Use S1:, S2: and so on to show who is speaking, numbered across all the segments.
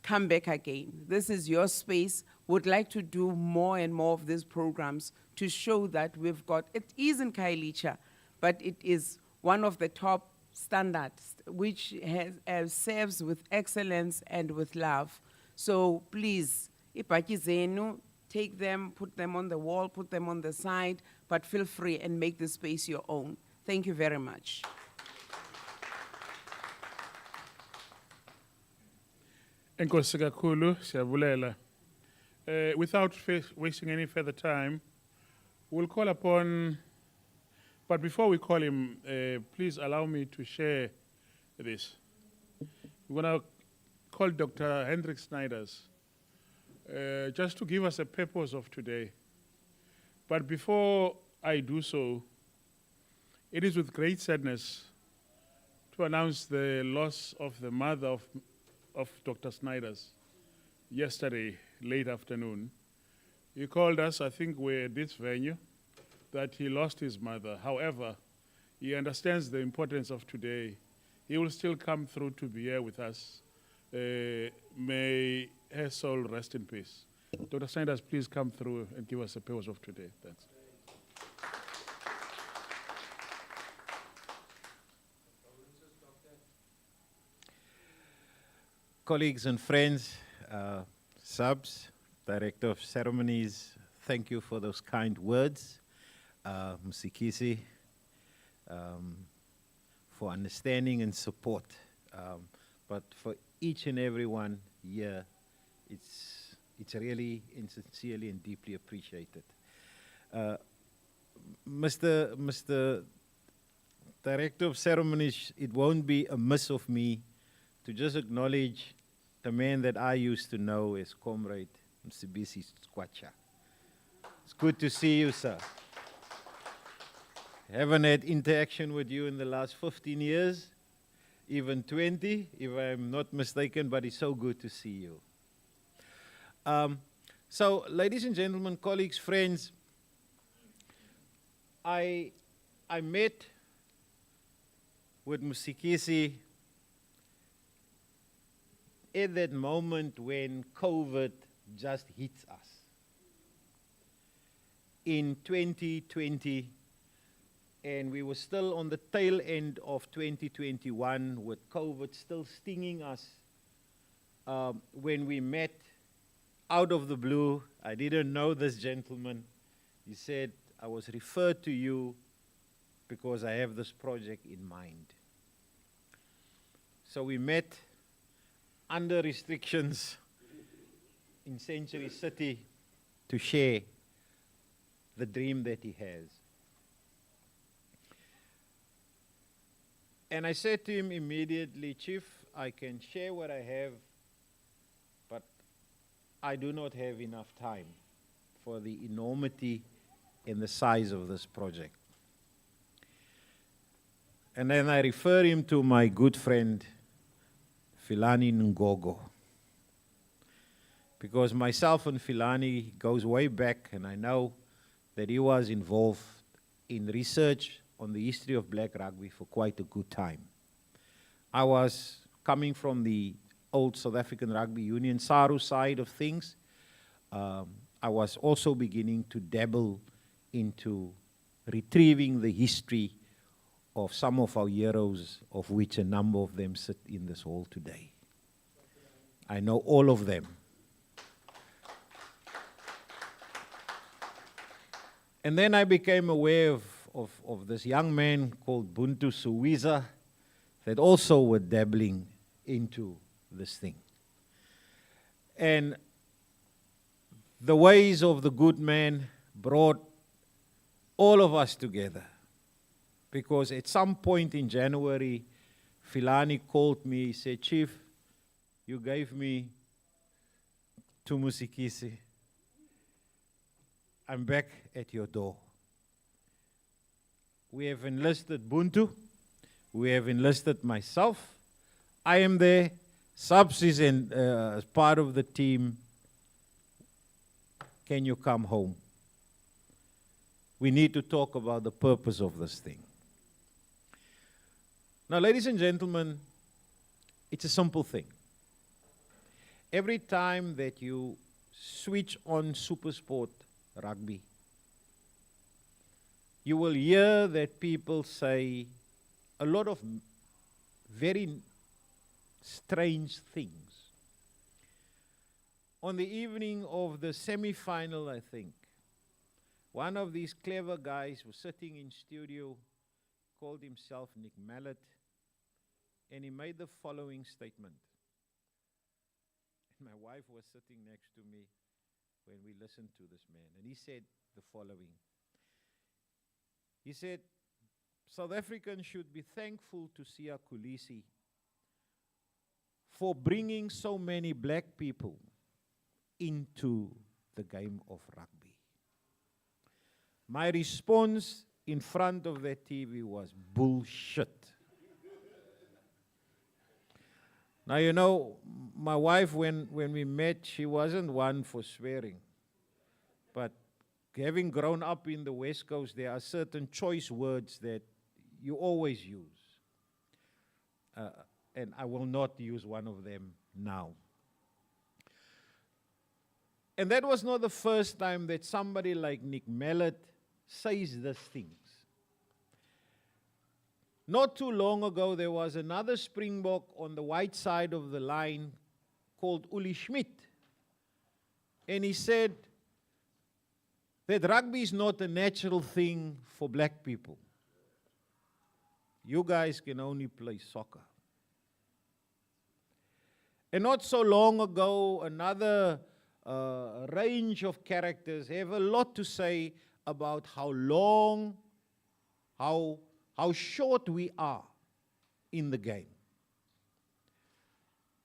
S1: come back again. This is your space. Would like to do more and more of these programs to show that we've got, it is in Kailicha, but it is one of the top standards, which serves with excellence and with love. So please, ipaki zenu, take them, put them on the wall, put them on the side, but feel free and make the space your own. Thank you very much.
S2: Enkosi kakhulu, siyabulela. Without wasting any further time, we'll call upon, but before we call him, please allow me to share this. We're going to call Dr. Hendrik Sniders, just to give us a purpose of today. But before I do so, it is with great sadness to announce the loss of the mother of Dr. Sniders yesterday, late afternoon. He called us, I think we're at this venue, that he lost his mother. However, he understands the importance of today. He will still come through to be here with us. May her soul rest in peace. Dr. Sniders, please come through and give us a purpose of today. Thanks.
S3: Colleagues and friends, subs, Director of Ceremonies, thank you for those kind words. Musikisi, for understanding and support. But for each and every one here, it's really and sincerely and deeply appreciated. Mr. Director of Ceremonies, it won't be amiss of me to just acknowledge the man that I used to know as Comrade Msibisi Skwacha. It's good to see you, sir. Haven't had interaction with you in the last 15 years, even 20, if I'm not mistaken, but it's so good to see you. So, ladies and gentlemen, colleagues, friends, I met with Musikisi at that moment when COVID just hits us. In 2020, and we were still on the tail end of 2021 with COVID still stinging us. When we met out of the blue, I didn't know this gentleman. He said, I was referred to you because I have this project in mind. So we met under restrictions in Century City to share the dream that he has. And I said to him immediately, Chief, I can share what I have, but I do not have enough time for the enormity and the size of this project. And then I refer him to my good friend, Filani Ngogo. Because myself and Filani goes way back, and I know that he was involved in research on the history of black rugby for quite a good time. I was coming from the old South African Rugby Union, SARU side of things. I was also beginning to dabble into retrieving the history of some of our heroes, of which a number of them sit in this hall today. I know all of them. And then I became aware of this young man called Buntu Suwiza that also were dabbling into this thing. And the ways of the good man brought all of us together. Because at some point in January, Filani called me, he said, Chief, you gave me to Musikisi. I'm back at your door. We have enlisted Buntu. We have enlisted myself. I am there. Subs is as part of the team. Can you come home? We need to talk about the purpose of this thing. Now, ladies and gentlemen, it's a simple thing. every time that you switch on SuperSport rugby, you will hear that people say a lot of very strange things. On the evening of the semi-final, I think, one of these clever guys was sitting in studio, called himself Nick Mallet, and he made the following statement. My wife was sitting next to me when we listened to this man, and he said the following. He said, South Africans should be thankful to Siya Kolisi for bringing so many black people into the game of rugby. My response in front of that TV was bullshit. Now, you know, my wife, when we met, she wasn't one for swearing. But having grown up in the West Coast, there are certain choice words that you always use. And I will not use one of them now. And that was not the first time that somebody like Nick Mallet says these things. Not too long ago, there was another Springbok on the white side of the line called Uli Schmidt. And he said that rugby is not a natural thing for black people. You guys can only play soccer. And not so long ago, another range of characters have a lot to say about how short we are in the game.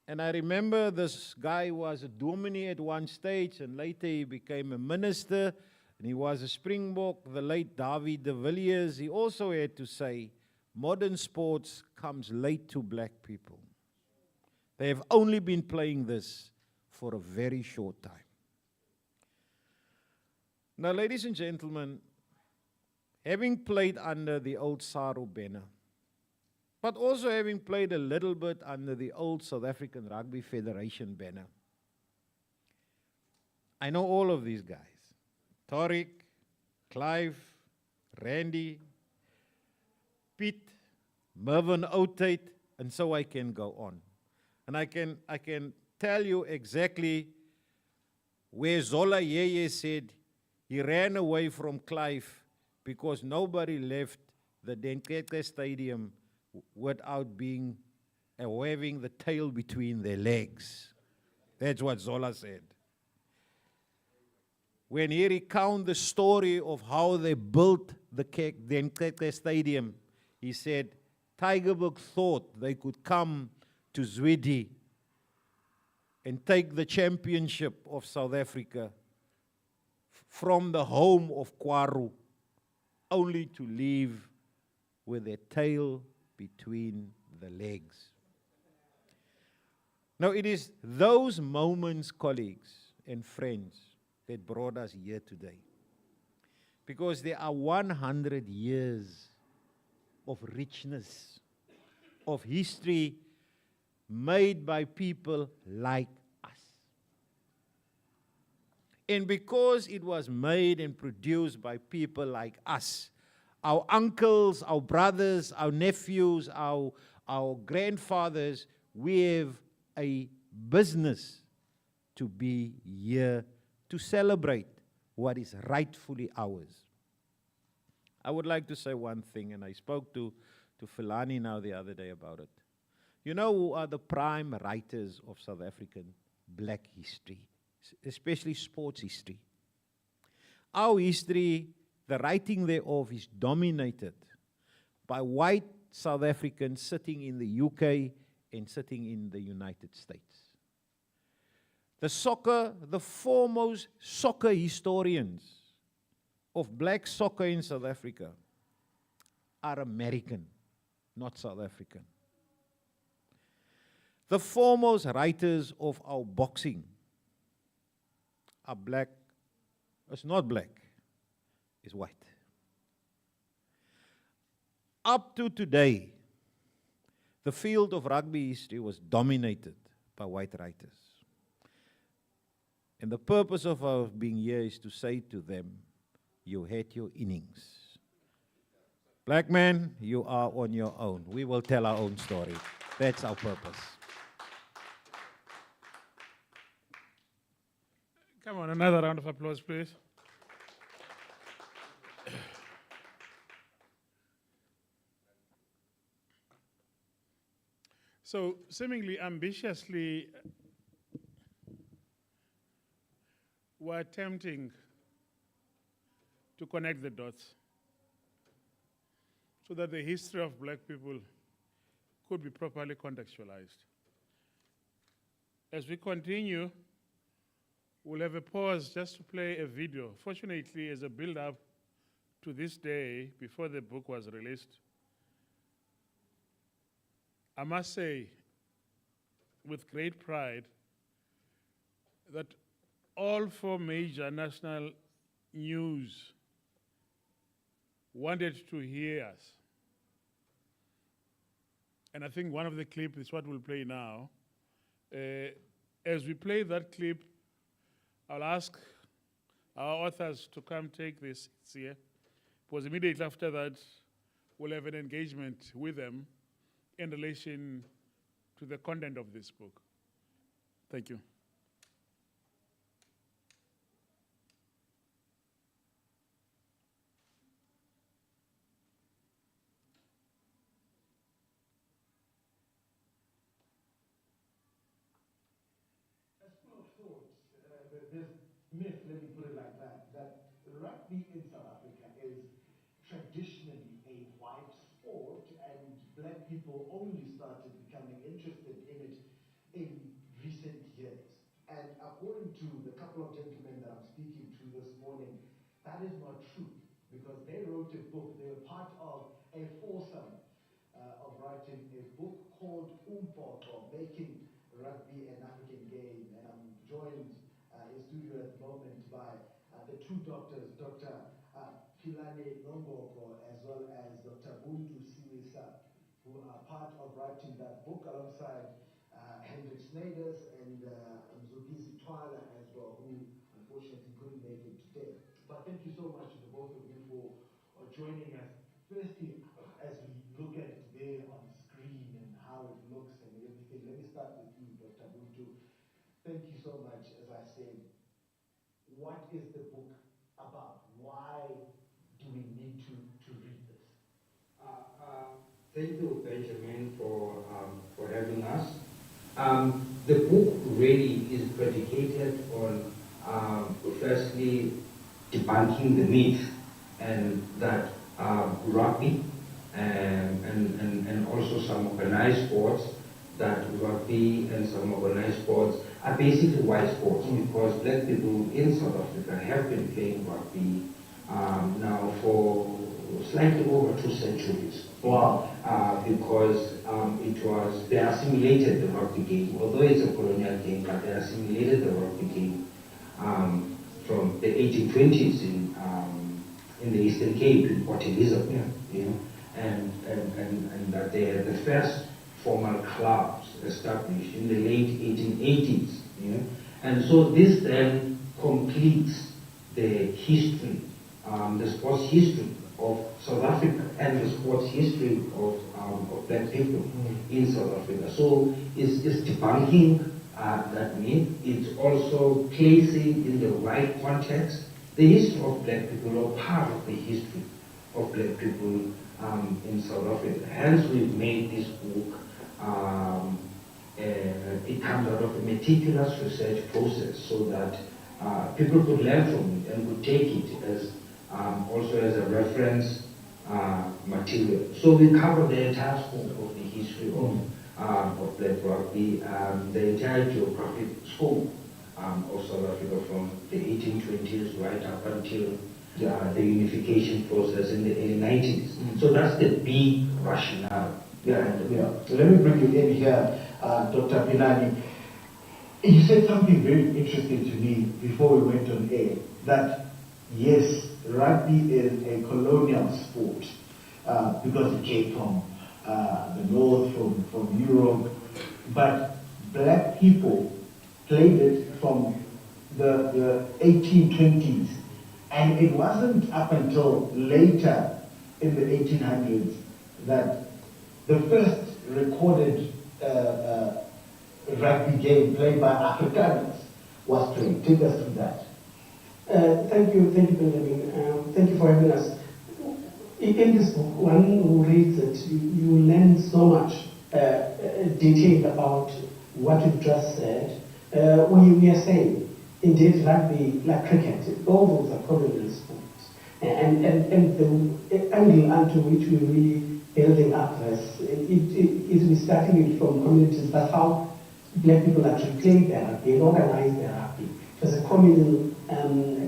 S3: And I remember this guy was a dominee at one stage, and later he became a minister, and he was a Springbok, the late David de Villiers. He also had to say, modern sports comes late to black people. They have only been playing this for a very short time. Now, ladies and gentlemen, having played under the old SARU banner, but also having played a little bit under the old South African Rugby Federation banner, I know all of these guys. Tariq, Clive, Randy, Pete, Mervyn Otate, and so I can go on. And I can tell you exactly where Zola Yeye said he ran away from Clive because nobody left the Dentete Stadium without being having the tail between their legs. That's what Zola said. When he recounted the story of how they built the Dentete Stadium, he said, Tygerberg thought they could come to Zwidi and take the championship of South Africa from the home of Kwaru, only to leave with their tail between the legs. Now, it is those moments, colleagues and friends, that brought us here today. Because there are 100 years of richness, of history made by people like us. And because it was made and produced by people like us, our uncles, our brothers, our nephews, our grandfathers, we have a business to be here to celebrate what is rightfully ours. I would like to say one thing, and I spoke to Filani now the other day about it. You know who are the prime writers of South African black history, especially sports history? Our history, the writing thereof, is dominated by white South Africans sitting in the UK and sitting in the United States. The foremost soccer historians of black soccer in South Africa are American, not South African. The foremost writers of our boxing are black. It's not black, it's white. Up to today, the field of rugby history was dominated by white writers. And the purpose of our being here is to say to them, you had your innings. Black man, you are on your own. We will tell our own story. That's our purpose.
S2: Come on, another round of applause, please. So, seemingly ambitiously, we're attempting to connect the dots so that the history of black people could be properly contextualized. As we continue, we'll have a pause just to play a video. Fortunately, as a build-up to this day, before the book was released, I must say, with great pride, that all 4 major national news wanted to hear us. And I think one of the clips is what we'll play now. As we play that clip, I'll ask our authors to come take this here, because immediately after that, we'll have an engagement with them in relation to the content of this book. Thank you.
S4: There's myth, let me put it like that, that rugby in South Africa is traditionally a white sport, and black people only started becoming interested in it in recent years. And according to the couple of gentlemen that I'm speaking to this morning, that is not true, because they wrote a book. They were part of a foursome of writing a book called Umpoqo, Making Rugby an African Game. And I'm joined in studio at the moment by the 2 doctors, Dr. Philani Nongoko, as well as Dr. Buntu Siwisa, who are part of writing that book alongside Hendrik Sniders and Mzukisi Twala as well, who unfortunately couldn't make it today. But thank you so much to the both of you for joining us. Firstly, as we look at it there on screen and how it looks and everything, let me start with you, Dr. Buntu. Thank you so much. As I said, what is the book about? Why do we need to read this?
S5: Thank you, Benjamin, for having us. The book really is predicated on, firstly, debunking the myth and that rugby and also some organized sports, that rugby and some organized sports are basically white sports, because black people in South Africa have been playing rugby now for slightly over 2 centuries.
S4: Wow.
S5: Because they assimilated the rugby game, although it's a colonial game, but they assimilated the rugby game from the 1820s in the Eastern Cape, in Port Elizabeth, and that they had the first formal clubs established in the late 1880s. And so this then completes the history, the sports history of South Africa and the sports history of black people in South Africa. So it's debunking that myth. It's also placing in the right context the history of black people, or part of the history of black people in South Africa. Hence we've made this book. It comes out of a meticulous research process, so that people could learn from it and could take it as also as a reference material. So we cover the entire scope of the history of black rugby, the entire geographic scope of South Africa from the 1820s right up until the unification process in the early 90s. So that's the big rationale.
S4: So let me bring you in here, Dr. Pilani. You said something very interesting to me before we went on air, that yes, rugby is a colonial sport because it came from the north, from Europe, but black people played it from the 1820s. And it wasn't up until later in the 1800s that the first recorded rugby game played by Afrikaners was played. Take us through that.
S6: Thank you, Benjamin. Thank you for having us. In this book, one who reads it, you learn so much detail about what you've just said. We are saying, indeed, rugby, like cricket, all those are colonial sports. And the angle onto which we're really building up this, we're starting it from communities. That's how black people actually play their rugby and organize their rugby. It was a communal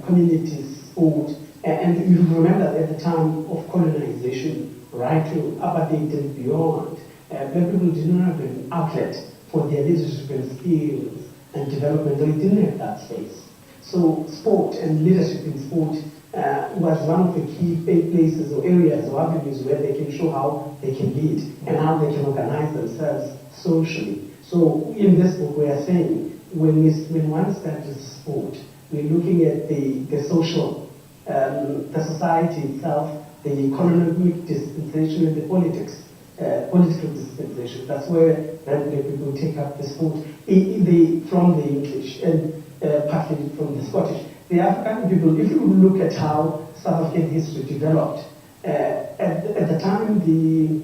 S6: community sport. And you remember at the time of colonization, right to apartheid and beyond, black people did not have an outlet for their leadership and skills and development. They didn't have that space. So sport and leadership in sport was one of the key places or areas or avenues where they can show how they can lead and how they can organize themselves socially. So in this book, we are saying when one studies sport, we're looking at the social, the society itself, the economic dispensation, and the politics, political dispensation. That's where black people take up the sport from the English and partly from the Scottish. The African people, if you look at how South African history developed, at the time the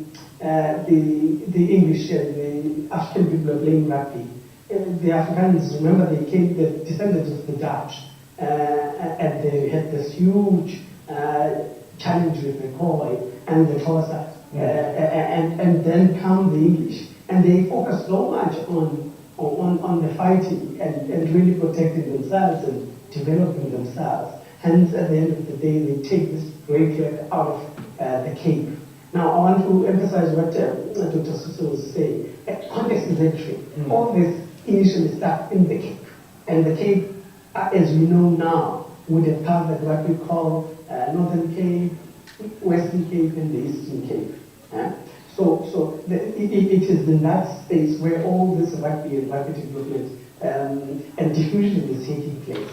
S6: English and the African people were playing rugby, the Africans, remember, they came, the descendants of the Dutch, and they had this huge challenge with the Khoi and the Xhosa, and then come the English, and they focused so much on the fighting and really protecting themselves and developing themselves. Hence, at the end of the day, they take this great flag out of the Cape. Now, I want to emphasize what Dr. Suso was saying. Context is entry. All this initially started in the Cape. And the Cape, as we know now, would have covered what we call Northern Cape, Western Cape, and the Eastern Cape. So it is in that space where all this rugby and rugby development and diffusion is taking place.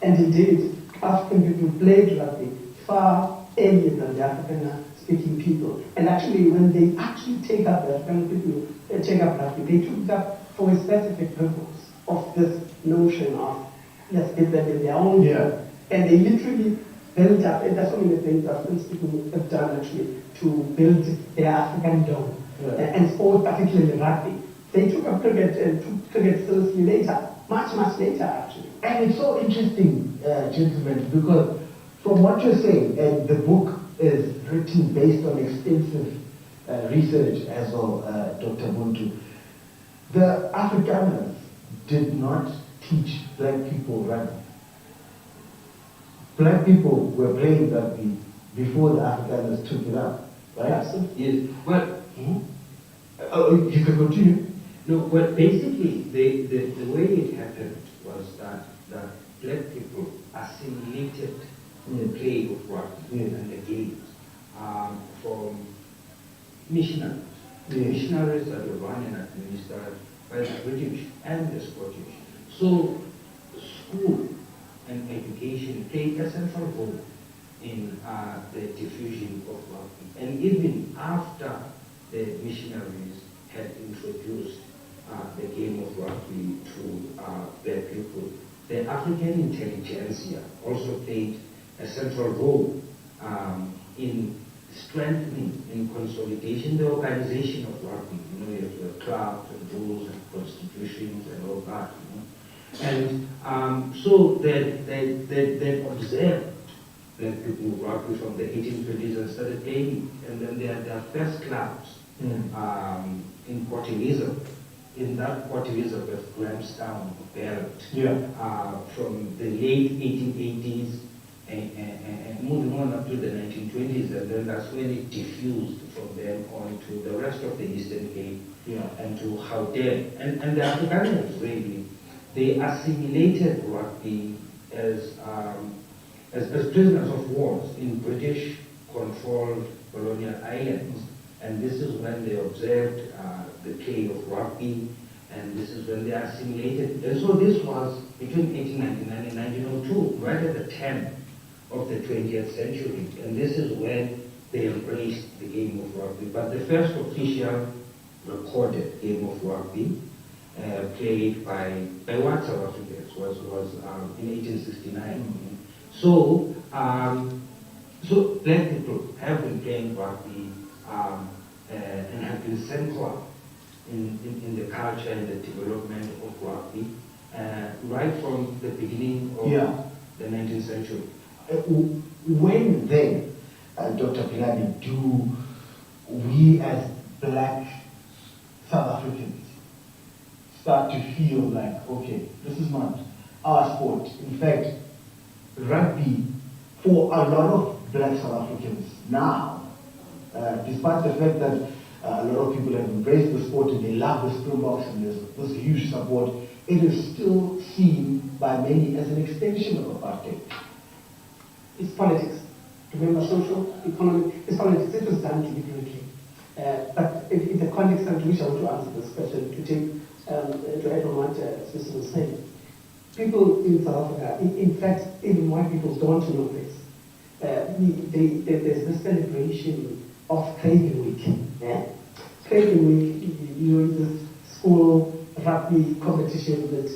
S6: And indeed, African people played rugby far earlier than the African-speaking people. And actually, when they actually take up the African people, take up rugby, they took it up for a specific purpose of this notion of let's get them in their own way. And they literally built up, and that's one of the things African people have done actually to build their African dome. And sport, particularly rugby. They took up cricket and took cricket seriously later, much later actually.
S4: And it's so interesting, gentlemen, because from what you're saying, and the book is written based on extensive research as well, Dr. Buntu, the Afrikaners did not teach black people rugby. Black people were playing rugby before the Afrikaners took it up, right?
S5: Yes. Well,
S4: you can continue.
S5: no, well, basically, the way it happened was that black people assimilated the play of rugby and the games from missionaries. The missionaries that were run and administered by the British and the Scottish. So, school and education played a central role in the diffusion of rugby. And even after the missionaries had introduced the game of rugby to black people, the African intelligentsia also played a central role in strengthening and consolidation the organization of rugby. You know, you have the clubs and rules and constitutions and all that. You know? And so they observed black people rugby from the 1820s and started playing. And then they had their first clubs in Port Elizabeth. In that Port Elizabeth, Grahamstown, Barrett, from the late 1880s and moving on up to the 1920s, and then that's when it diffused from then on to the rest of the Eastern Cape and to Gauteng. And the Afrikaners really, they assimilated rugby as prisoners of war in British-controlled colonial islands. And this is when they observed the play of rugby And this is when they assimilated. And so this was between 1899 and 1902, right at the turn of the 20th century. And this is when they embraced the game of rugby. But the first official recorded game of rugby played by white South Africans was in 1869. So, so black people have been playing rugby and have been central in the culture and the development of rugby right from the beginning of the 19th century.
S4: When then, Dr. Pilani, do we as black South Africans start to feel like, okay, this is not our sport? In fact, rugby, for a lot of black South Africans now, despite the fact that a lot of people have embraced the sport and they love the Springboks and there's this huge support, it is still seen by many as an extension of apartheid.
S6: It's politics. Remember, social, economic, it's politics. It was done deliberately. But in the context in which I want to answer this question, to take to add on what Swiss was saying, people in South Africa, in fact, even white people don't know this. There's this celebration of Craving Week. Craving Week, you know, the school rugby competition that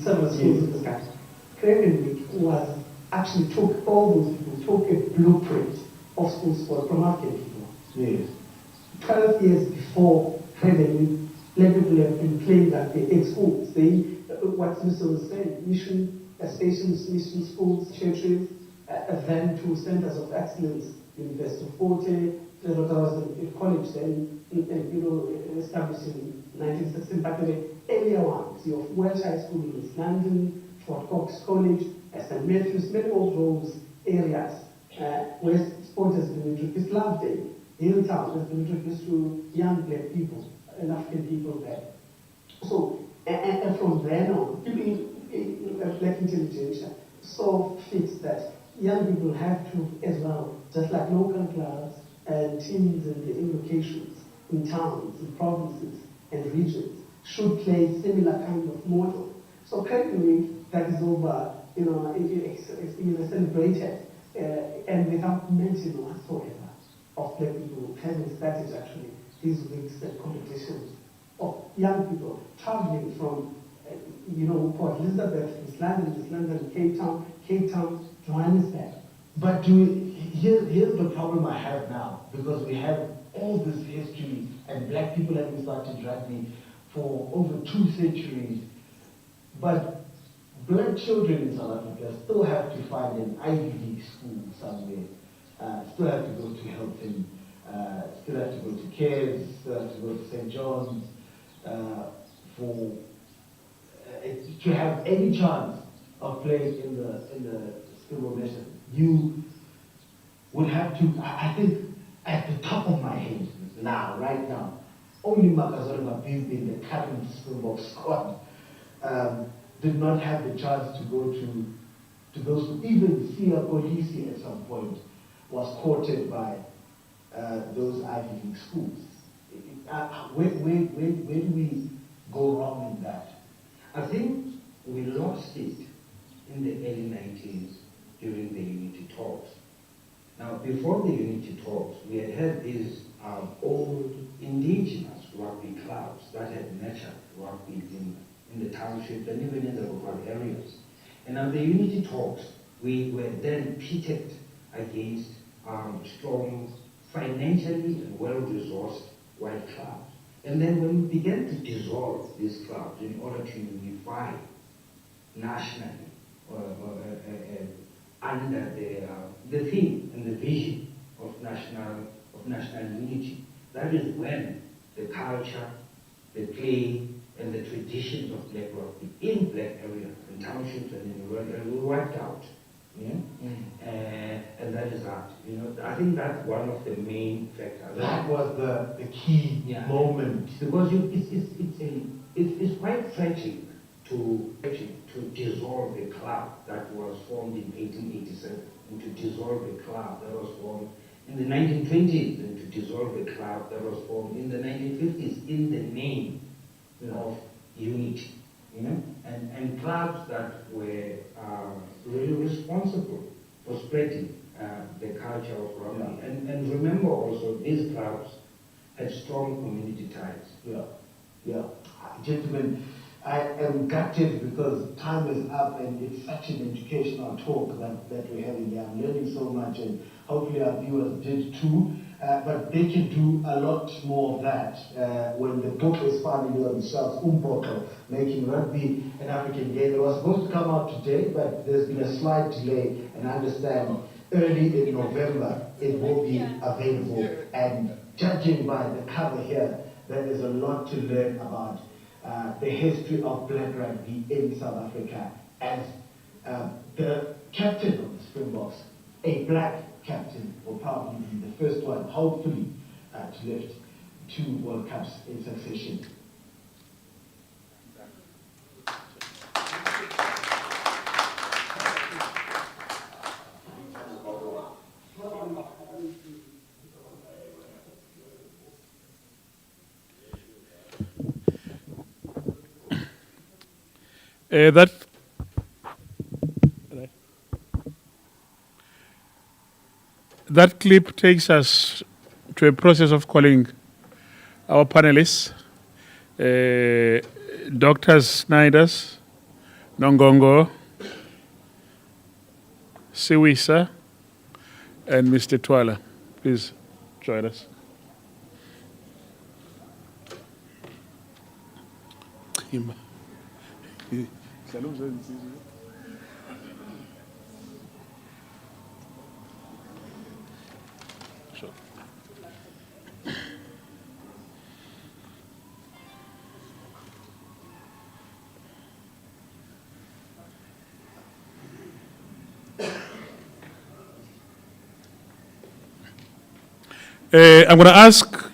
S6: several schools in this country. Craving Week was actually took all those people, took a blueprint of school sport from African people.
S4: Yes.
S6: 12 years before Craving Week, black people have been playing rugby in schools. They, what Mr. was saying, mission stations, mission schools, churches, then to centers of excellence, University of Forte, there was a college then, you know, established in 1916, but the earlier ones, you have Welsh High School in East London, Fort Cox College, St. Matthews, many of those areas where sport has been introduced. Lovedale, Hilltown has been introduced to young black people and African people there. So, and from then on, people black intelligentsia saw fit that young people have to, as well, just like local clubs and teams in locations, in towns, in provinces, and regions, should play similar kind of model. So Craving Week, that is over, you know, it's celebrated, and without mention whatsoever of black people having started actually these weeks and competitions of young people traveling from, you know, Port Elizabeth, East London, Cape Town, Johannesburg.
S4: But here's the problem I have now, because we have all this history and black people having started rugby for over 2 centuries, but black children in South Africa still have to find an Ivy League school somewhere, still have to go to Hilton, still have to go to Cairns, still have to go to St. John's, for to have any chance of playing in the Springbok Nation. You would have to, I think, at the top of my head now, right now, only Makazole Mapimpi in the current Springbok squad did not have the chance to go to those. Even Sia Polisi at some point was courted by those Ivy League schools. Where do we go wrong in that?
S5: I think we lost it in the early 90s during the unity talks. Now, before the unity talks, we had these old indigenous rugby clubs that had nurtured rugby in the townships and even in the rural areas. And at the unity talks, we were then pitted against strong, financially and well-resourced white clubs. And then when we began to dissolve these clubs in order to unify nationally under the theme and the vision of national unity, that is when the culture, the play, and the traditions of black rugby in black areas, in townships and in rural areas were wiped out. Yeah? And that is that. You know, I think that's one of the main factors.
S4: That was the key moment.
S5: Because it's quite tragic to dissolve a club that was formed in 1887, and to dissolve a club that was formed in the 1920s, and to dissolve a club that was formed in the 1950s in the name of unity, and clubs that were really responsible for spreading the culture of rugby.
S4: Yeah.
S5: And remember also, these clubs had strong community ties.
S4: Yeah. Gentlemen, I am gutted because time is up and it's such an educational talk that we're having here. I'm learning so much and hopefully our viewers did too. But they can do a lot more of that when the book is finally on the shelves, Making Rugby an African Game. It was supposed to come out today, but there's been a slight delay, and I understand early in November it will be available. And judging by the cover here, there is a lot to learn about the history of black rugby in South Africa. As the captain of the Springboks, a black captain, will probably be the first one, hopefully, to lift 2 World Cups in succession.
S2: That clip takes us to a process of calling our panelists, Dr. Sniders, Nongongo, Siwisa, and Mr. Twala. Please join us. I'm going to ask.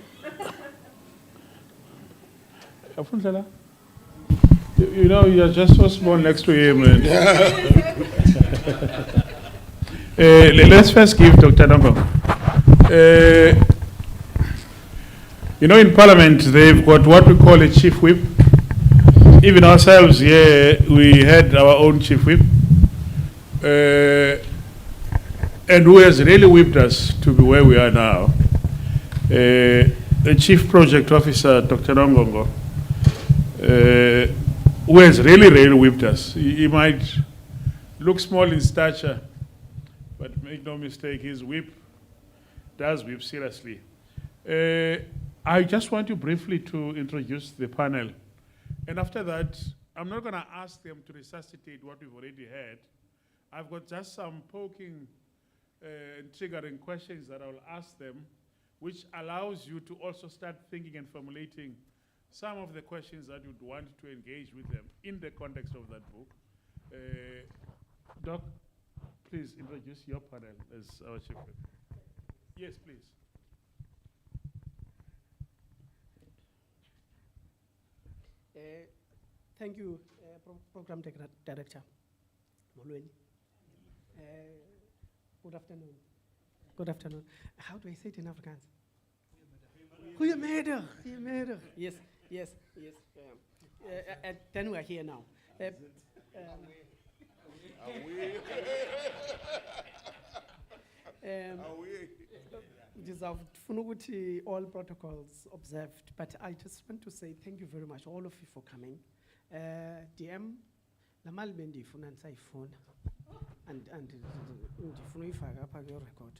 S2: You know, you're just so small next to him. Let's first give Dr. Nongo. You know, in Parliament, they've got what we call a chief whip. Even ourselves here, we had our own chief whip. And who has really whipped us to be where we are now. The Chief Project Officer, Dr. Nongongo, who has really whipped us. He might look small in stature, but make no mistake, his whip does whip seriously. I just want you briefly to introduce the panel. And after that, I'm not going to ask them to resuscitate what we've already had. I've got just some poking and triggering questions that I'll ask them, which allows you to also start thinking and formulating some of the questions that you'd want to engage with them in the context of that book. Doc, please introduce your panel as our chief whip. Yes, please.
S6: Thank you, Program Director. Good afternoon. Good afternoon. How do I say it in Afrikaans? Goedemiddag. Goedemiddag. Yes. And then we are here now. All protocols observed, but I just want to say thank you very much, all of you, for coming. DM, la malbendi funansa ifuna, and record.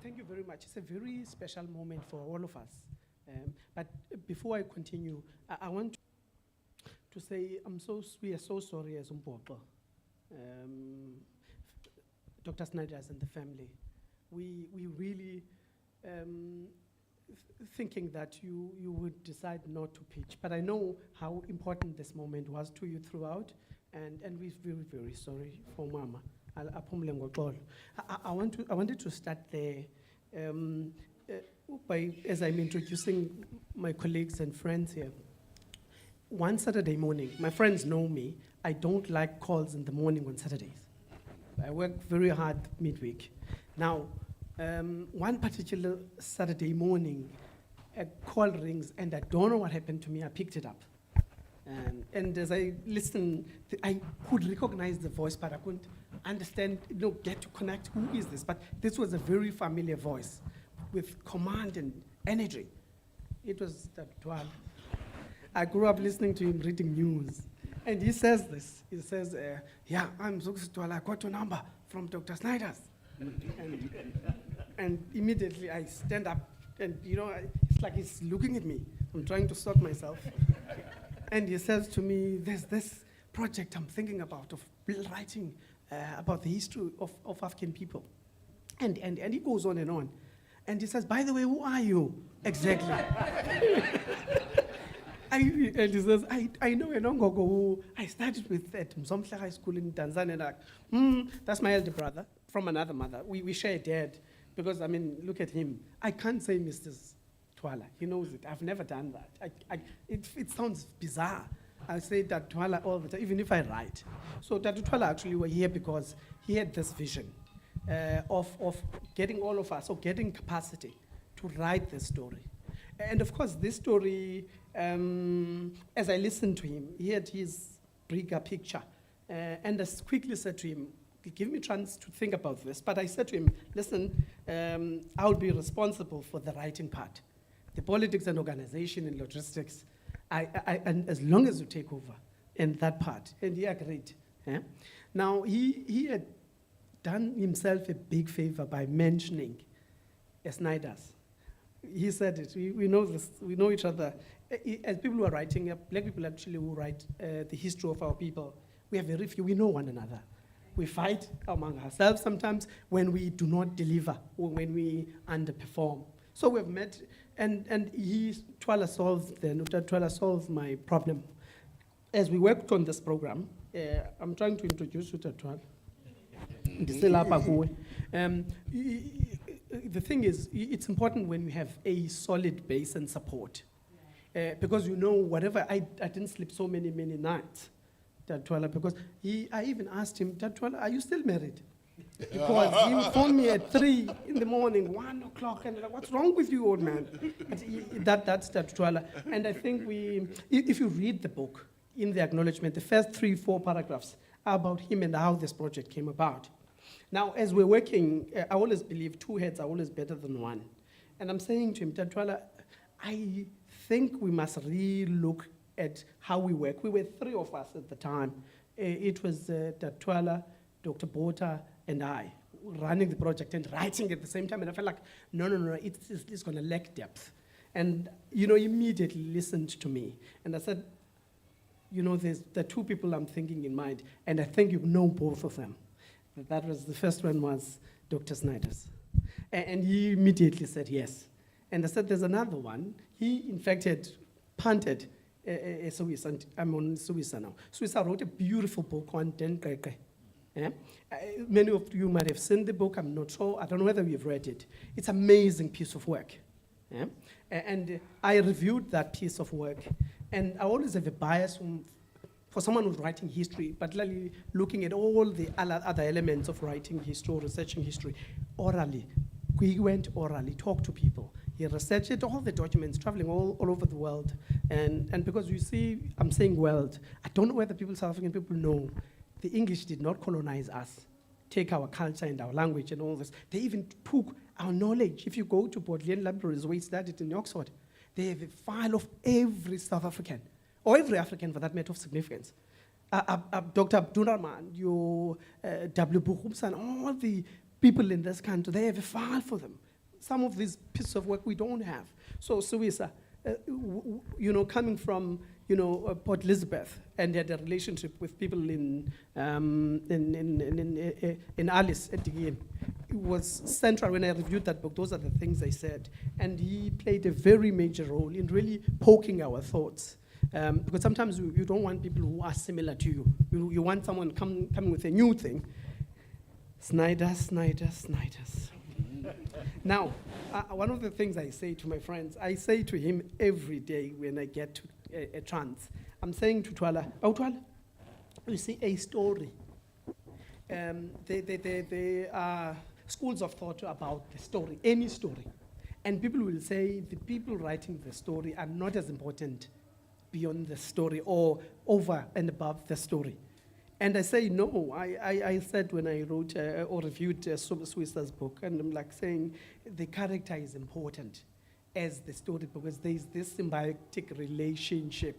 S6: Thank you very much. It's a very special moment for all of us. But before I continue, I want to say we are so sorry as Umpopo, Dr. Sniders and the family. We really thinking that you would decide not to pitch, but I know how important this moment was to you throughout, and we're very, very sorry for Mama. I wanted to start there as I'm introducing my colleagues and friends here. One Saturday morning, my friends know me, I don't like calls in the morning on Saturdays. I work very hard midweek. Now, one particular Saturday morning, a call rings, and I don't know what happened to me. I picked it up. And as I listened, I could recognize the voice, but I couldn't understand, get to connect, who is this? But this was a very familiar voice with command and energy. It was Dr. I grew up listening to him reading news. And he says this. He says, yeah, I'm Zuxitwala, I got your number from Dr. Sniders. and immediately I stand up, and it's like he's looking at me. I'm trying to sort myself. And he says to me, there's this project I'm thinking about of writing about the history of African people. And he goes on and on. And he says, by the way, who are you exactly? And he says, I know a Nongogo who I started with at Mzomhle High School in Tanzania. That's my elder brother from another mother. We share a dad because, look at him. I can't say Mr. Twala. He knows it. I've never done that. It sounds bizarre. I say that Twala all the time, even if I write. So Dr. Twala actually were here because he had this vision of getting all of us, or getting capacity to write this story. And of course, this story, as I listened to him, he had his bigger picture. And I quickly said to him, give me a chance to think about this. But I said to him, listen, I'll be responsible for the writing part. The politics and organization and logistics, and as long as you take over in that part. And he agreed. Now, he had done himself a big favor by mentioning Sniders. He said it. We know this. We know each other. As people who are writing, black people actually who write the history of our people, we are very few. We know one another. We fight among ourselves sometimes when we do not deliver or when we underperform. So we've met, and Twala solved my problem. As we worked on this program, I'm trying to introduce you to Twala. The thing is, it's important when we have a solid base and support. Because whatever, I didn't sleep so many nights, Twala, because I even asked him, Twala, are you still married? Because he phoned me at 3 in the morning, 1 o'clock, and like, what's wrong with you, old man? That's Twala. And I think if you read the book, in the acknowledgement, the first 3-4 paragraphs are about him and how this project came about. Now, as we're working, I always believe 2 heads are always better than 1. And I'm saying to him, Twala, I think we must re-look at how we work. We were 3 of us at the time. It was Twala, Dr. Bota, and I, running the project and writing at the same time. And I felt like, no, it's going to lack depth. And, immediately listened to me. And I said, there's the 2 people I'm thinking in mind, and I think you know both of them. That was, the first one was Dr. Sniders. And he immediately said yes. And I said, there's another one. He, in fact, had punted Suisa. I'm on Suisa now. Suisa wrote a beautiful book on Denkeke. Many of you might have seen the book. I'm not sure. I don't know whether you've read it. It's an amazing piece of work. And I reviewed that piece of work. And I always have a bias for someone who's writing history, particularly looking at all the other elements of writing history or researching history orally. He went orally, talked to people. He researched all the documents, traveling all over the world. And because you see, I'm saying world, I don't know whether South African people know, the English did not colonize us, take our culture and our language and all this. They even took our knowledge. If you go to Bodleian libraries, where we studied in Oxford, they have a file of every South African, or every African for that matter of significance. Dr. Abdurrahman, W. Bukhumsan, all the people in this country, they have a file for them. Some of these pieces of work we don't have. So Suisa, coming from Port Elizabeth and had a relationship with people in Alice at the end. It was central when I reviewed that book. Those are the things I said. And he played a very major role in really poking our thoughts. Because sometimes you don't want people who are similar to you. You want someone coming with a new thing. Sniders. Now, one of the things I say to my friends, I say to him every day when I get to a chance, I'm saying to Twala, Twala, you see a story. There are schools of thought about the story, any story. And people will say the people writing the story are not as important beyond the story or over and above the story. And I say, no, I said when I wrote or reviewed Swissa's book, and I'm like saying the character is important as the story because there's this symbiotic relationship.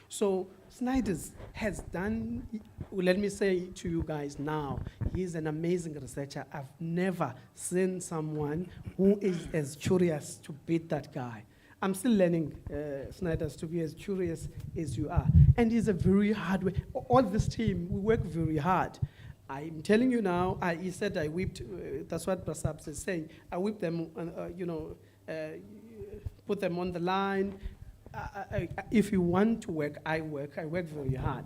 S6: So Sniders has done, let me say to you guys now, he's an amazing researcher. I've never seen someone who is as curious to beat that guy. I'm still learning, Sniders, to be as curious as you are. And he's a very hard work. All this team, we work very hard. I'm telling you now, he said I whipped, that's what Prasab is saying. I whipped them, put them on the line. If you want to work, I work very hard.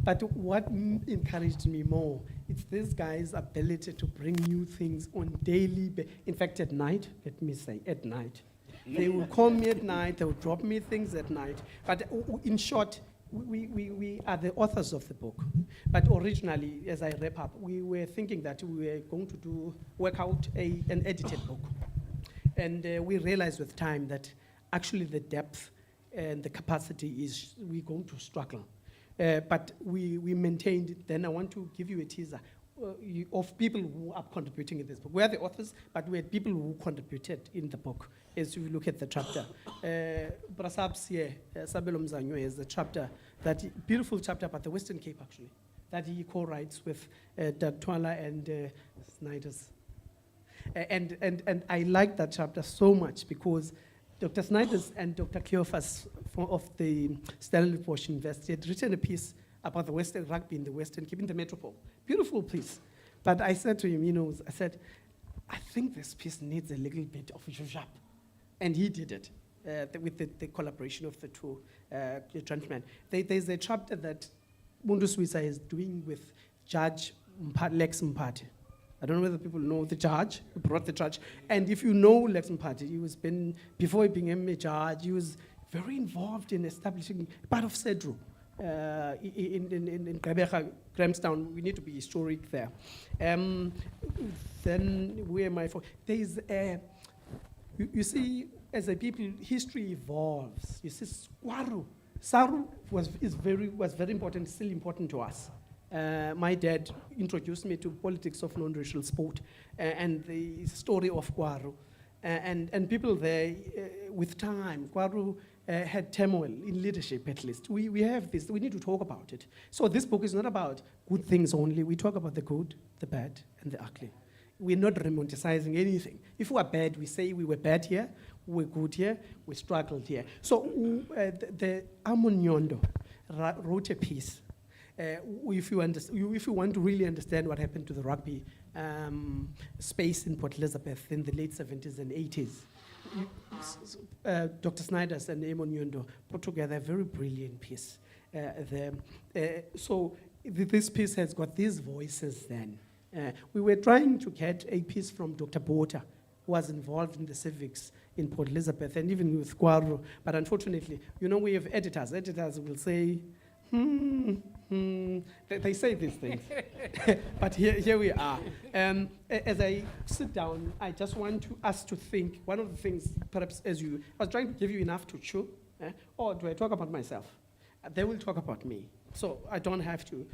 S6: But what encouraged me more, it's this guy's ability to bring new things on daily, in fact at night, let me say, at night. They will call me at night, they will drop me things at night. But in short, we are the authors of the book. But originally, as I wrap up, we were thinking that we were going to work out an edited book. And we realized with time that actually the depth and the capacity is we're going to struggle. But we maintained, then I want to give you a teaser of people who are contributing in this book. We are the authors, but we had people who contributed in the book as you look at the chapter. Brasab's here, Sabelo Mzanyo is the chapter, that beautiful chapter about the Western Cape actually, that he co-writes with Doug Twala and Sniders. And I like that chapter so much because Dr. Sniders and Dr. Cleophas of the Stellenbosch University had written a piece about the Western rugby in the Western Cape, in the metropole. Beautiful piece. But I said to him, I said, I think this piece needs a little bit of zhuzh up. And he did it with the collaboration of the two gentlemen. There's a chapter that Mundu Swissa is doing with Judge Lex Mpati. I don't know whether people know the judge, who brought the judge. And if you know Lex Mpati, before he became a judge, he was very involved in establishing part of CEDRO in Grahamstown. We need to be historic there. Then where am I for? There is you see, as a people, history evolves. You see, Saru was very important, still important to us. My dad introduced me to politics of non-racial sport and the story of Kwaru. And people there, with time, Kwaru had turmoil in leadership at least. We have this, we need to talk about it. So this book is not about good things only. We talk about the good, the bad, and the ugly. We're not romanticizing anything. If we are bad, we say we were bad here, we were good here, we struggled here. So the Amon Nyondo wrote a piece. If you want to really understand what happened to the rugby space in Port Elizabeth in the late 70s and 80s, Dr. Sniders and Amon Nyondo put together a very brilliant piece. So this piece has got these voices then. We were trying to get a piece from Dr. Bota, who was involved in the civics in Port Elizabeth and even with Kwaru, but unfortunately, we have editors. Editors will say, They say these things. But here we are. As I sit down, I just want us to think, one of the things, perhaps I was trying to give you enough to chew, or do I talk about myself? They will talk about me, so I don't have to.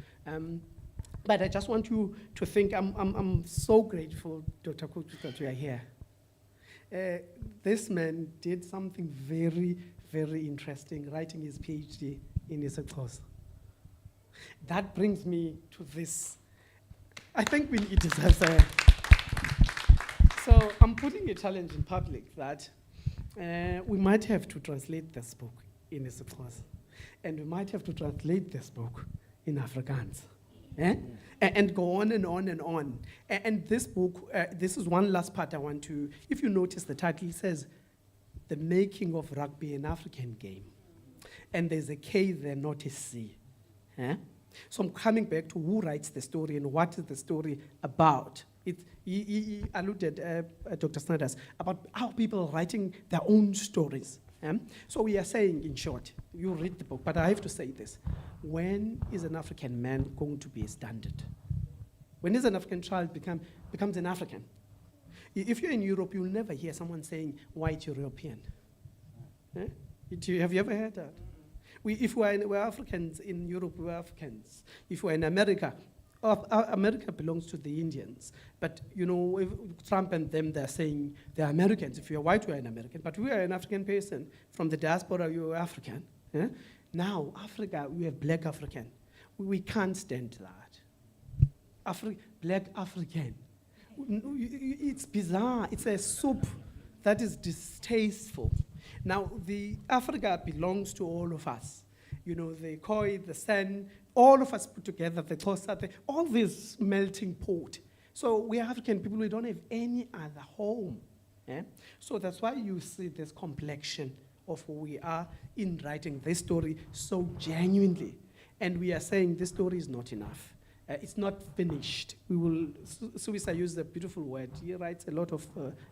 S6: But I just want you to think, I'm so grateful, Dr. Kutu, that you are here. This man did something very, very interesting, writing his PhD in his course. That brings me to this. I think it deserves a... So I'm putting a challenge in public that we might have to translate this book in his course, and we might have to translate this book in Afrikaans. And go on and on and on. And this book, this is one last part I want to, if you notice the title, it says, The Making of Rugby an African Game. And there's a K there, not a C. So I'm coming back to who writes the story and what is the story about. He alluded, Dr. Sniders, about how people are writing their own stories. So we are saying, in short, you read the book, but I have to say this. When is an African man going to be a standard? When is an African child becomes an African? If you're in Europe, you'll never hear someone saying white European. Eh? Have you ever heard that? We're Africans in Europe, we're Africans. If we're in America, America belongs to the Indians. But you know, if Trump and them, they're saying they're Americans. If you're white, we're an American. But we are an African person. From the diaspora, you're African. Eh? Now, Africa, we have black African. We can't stand that. Black African. It's bizarre. It's a soup that is distasteful. Now, the Africa belongs to all of us. You know, the Khoi, the San, all of us put together, the Xhosa, all this melting pot. So we are African people, we don't have any other home. Eh? So that's why you see this complexion of who we are in writing this story so genuinely. And we are saying this story is not enough. It's not finished. We will, Suisa used a beautiful word. He writes a lot of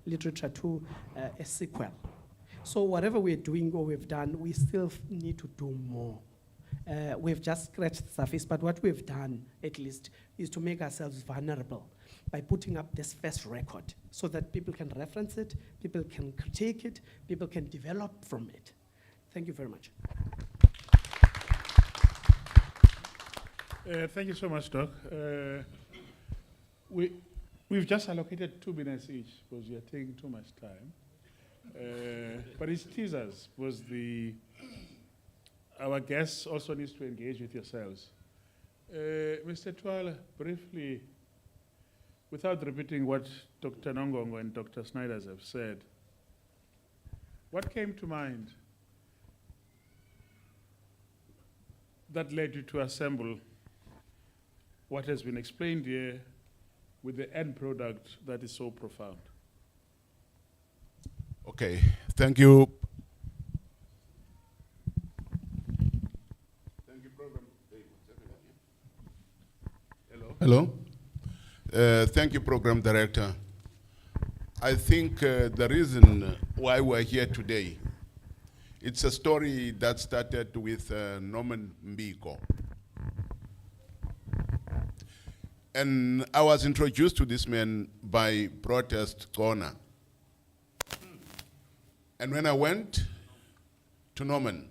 S6: literature to a sequel. So whatever we're doing or we've done, we still need to do more. We've just scratched the surface, but what we've done, at least, is to make ourselves vulnerable by putting up this first record so that people can reference it, people can critique it, people can develop from it. Thank you very much.
S2: Thank you so much, Doc. We've just allocated 2 minutes each because you're taking too much time. But it's teasers because our guests also needs to engage with yourselves. Mr. Twala, briefly, without repeating what Dr. Nongongo and Dr. Sniders have said, what came to mind that led you to assemble what has been explained here with the end product that is so profound?
S7: Okay, thank you. Thank you, program. Hello. Thank you, program director. I think the reason why we're here today, it's a story that started with Norman Mbiko. And I was introduced to this man by Protest Corner. And when I went to Norman,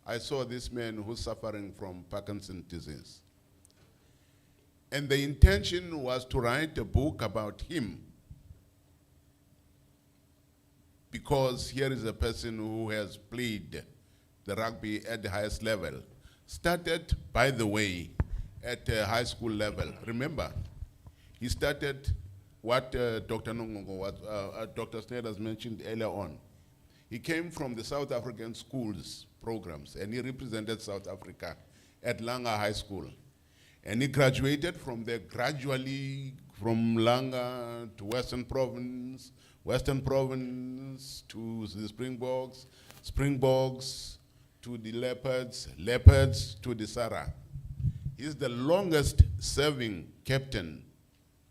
S7: I saw this man who's suffering from Parkinson's disease. And the intention was to write a book about him, because here is a person who has played the rugby at the highest level. Started, by the way, at high school level. Remember, he started what Dr. Nongongo, Dr. Sniders mentioned earlier on. He came from the South African schools programs, and he represented South Africa at Langa High School. And he graduated from there gradually from Langa to Western Province to the Springboks, Springboks to the Leopards, Leopards to the Sarah. He's the longest serving captain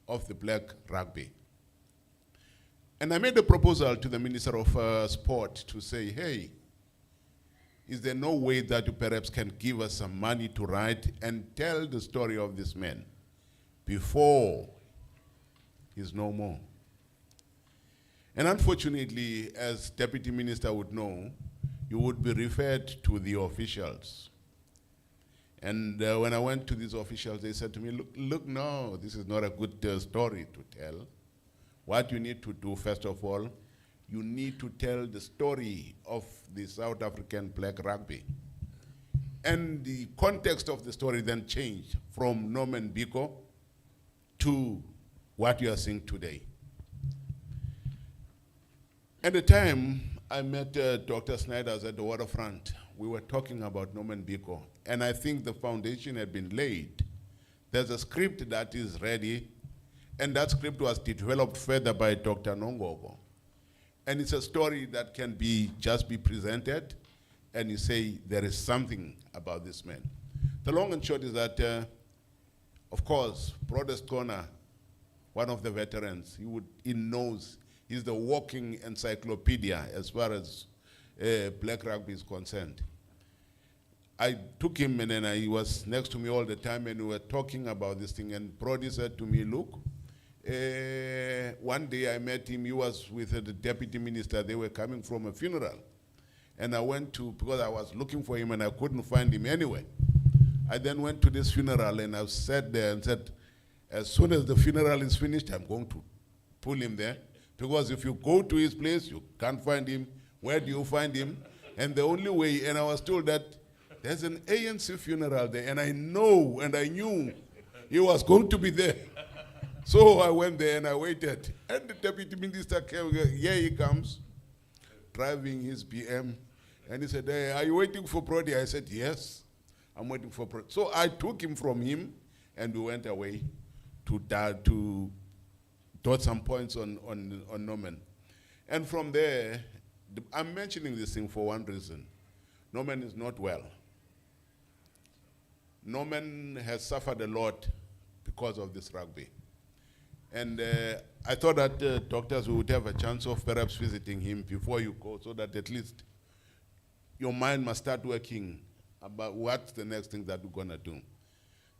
S7: of the black rugby. And I made a proposal to the Minister of Sport to say, hey, is there no way that you perhaps can give us some money to write and tell the story of this man before he's no more? And unfortunately, as Deputy Minister would know, you would be referred to the officials. And when I went to these officials, they said to me, look, no, this is not a good story to tell. What you need to do, first of all, you need to tell the story of the South African black rugby. And the context of the story then changed from Norman Biko to what you are seeing today. At the time, I met Dr. Sniders at the waterfront. We were talking about Norman Biko, and I think the foundation had been laid. There's a script that is ready, and that script was developed further by Dr. Nongogo. And it's a story that can just be presented, and you say there is something about this man. The long and short is that, of course, Protest Corner, one of the veterans, he knows, he's the walking encyclopedia as far as black rugby is concerned. I took him, and then he was next to me all the time, and we were talking about this thing, and Brody said to me, look, One day I met him, he was with the deputy minister, they were coming from a funeral. And I went to, because I was looking for him and I couldn't find him anywhere. I then went to this funeral and I sat there and said, as soon as the funeral is finished, I'm going to pull him there. Because if you go to his place, you can't find him. Where do you find him? And the only way, and I was told that there's an ANC funeral there, and I know and I knew he was going to be there. So I went there and I waited. And the deputy minister came, here he comes, driving his BM. And he said, hey, are you waiting for Brody? I said, yes, I'm waiting for Brody. So I took him from him and we went away to dot some points on Norman. And from there, I'm mentioning this thing for one reason. Norman is not well. Norman has suffered a lot because of this rugby. And I thought that doctors would have a chance of perhaps visiting him before you go, so that at least your mind must start working about what's the next thing that we're gonna do.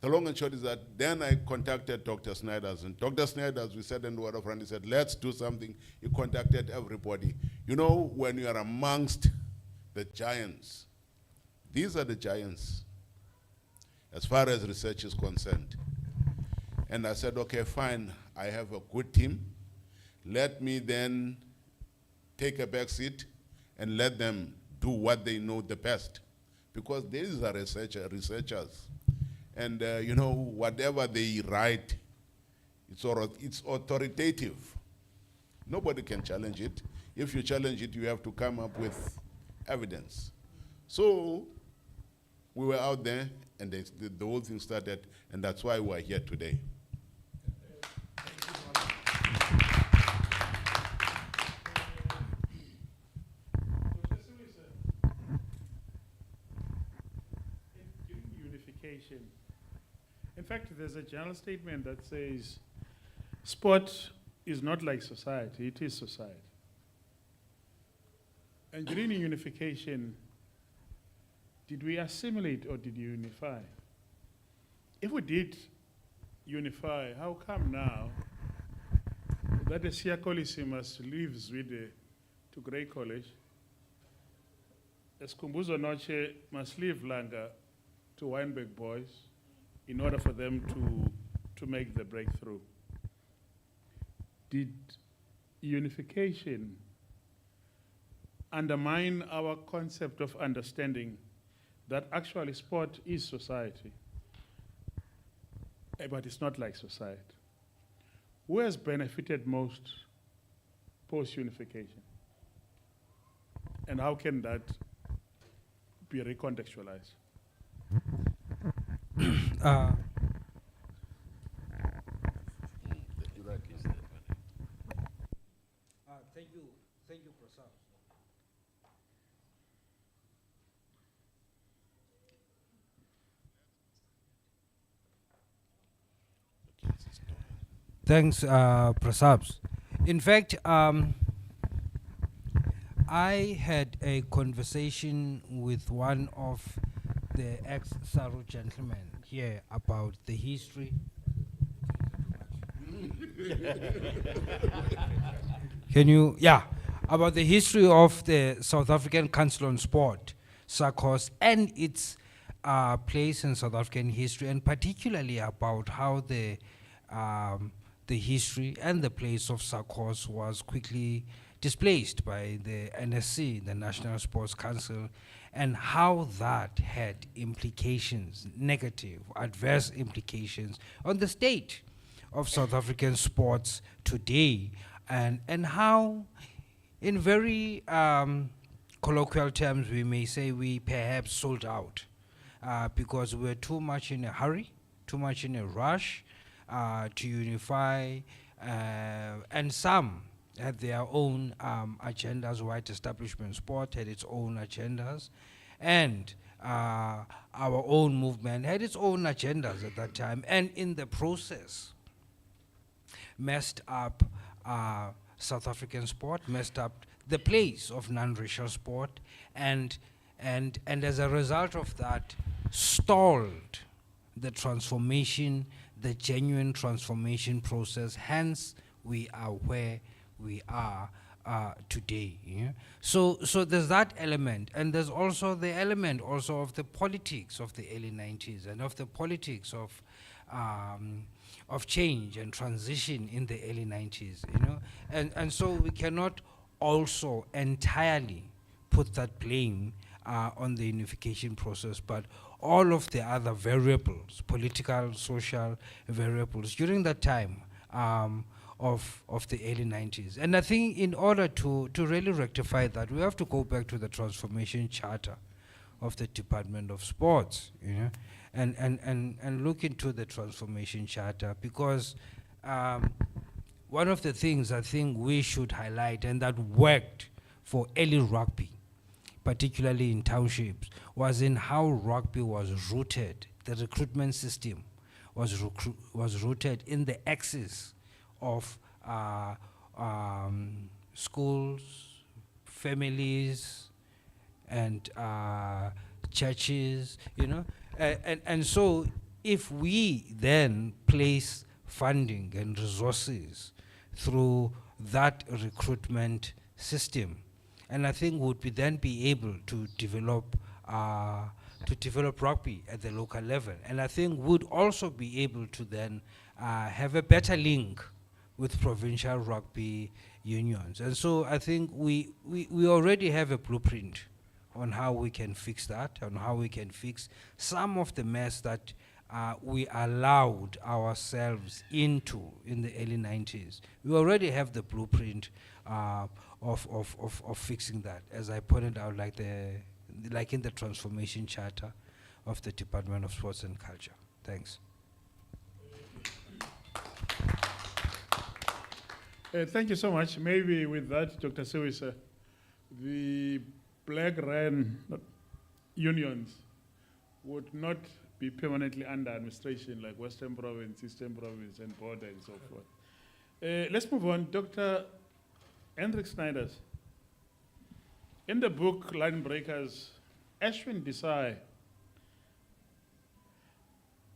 S7: The long and short is that then I contacted Dr. Sniders, and Dr. Sniders, we said in the waterfront, he said, let's do something. He contacted everybody. You know, when you are amongst the giants, these are the giants, as far as research is concerned. And I said, okay, fine, I have a good team. Let me then take a back seat and let them do what they know the best. Because these are researchers. And you know, whatever they write, it's authoritative. Nobody can challenge it. If you challenge it, you have to come up with evidence. So we were out there, and the whole thing started, and that's why we're here today.
S2: Unification. In fact, there's a general statement that says, sport is not like society, it is society. And during unification, did we assimilate or did we unify? If we did unify, how come now that the Siakolissimus lives with to Grey College, Eskumbuzo Noche must leave Langa to Weinberg Boys in order for them to make the breakthrough? Did unification undermine our concept of understanding that actually sport is society, but it's not like society? Who has benefited most post-unification? And how can that be recontextualized?
S8: Thank you, Prasad. Thanks, Prasad. In fact, I had a conversation with one of the ex-Saru gentlemen here about the history. About the history of the South African Council on Sport, SACOS, and its place in South African history, and particularly about how the history and the place of SACOS was quickly displaced by the NSC, the National Sports Council, and how that had implications, negative, adverse implications on the state of South African sports today, and how, in very colloquial terms, we may say we perhaps sold out because we were too much in a hurry, too much in a rush to unify, and some had their own agendas. White establishment sport had its own agendas, and our own movement had its own agendas at that time, and in the process messed up South African sport, messed up the place of non-racial sport, and as a result of that, stalled the transformation the genuine transformation process. Hence, we are where we are today. Yeah? So there's that element, and there's also the element also of the politics of the early 90s and of the politics of change and transition in the early 90s, you know, and so we cannot also entirely put that blame on the unification process, but all of the other variables, political, social variables during that time of the early 90s. And I think in order to really rectify that, we have to go back to the transformation charter of the Department of Sports, you know, and look into the transformation charter, because one of the things I think we should highlight, and that worked for early rugby, particularly in townships, was in how rugby was rooted. The recruitment system was rooted in the axis of schools, families, and churches, you know. And so if we then place funding and resources through that recruitment system, and I think would then be able to develop rugby at the local level, and I think would also be able to then have a better link with provincial rugby unions. And so I think we already have a blueprint on how we can fix that, on how we can fix some of the mess that we allowed ourselves into in the early 90s. We already have the blueprint of fixing that, as I pointed out, like in the transformation charter of the Department of Sports and Culture. Thanks.
S2: Thank you so much. Maybe with that, Dr. Sewisa, the Black Ran unions would not be permanently under administration like Western Province, Eastern Province, and Border, and so forth. Let's move on. Dr. Hendrik Sniders. In the book Line Breakers, Ashwin Desai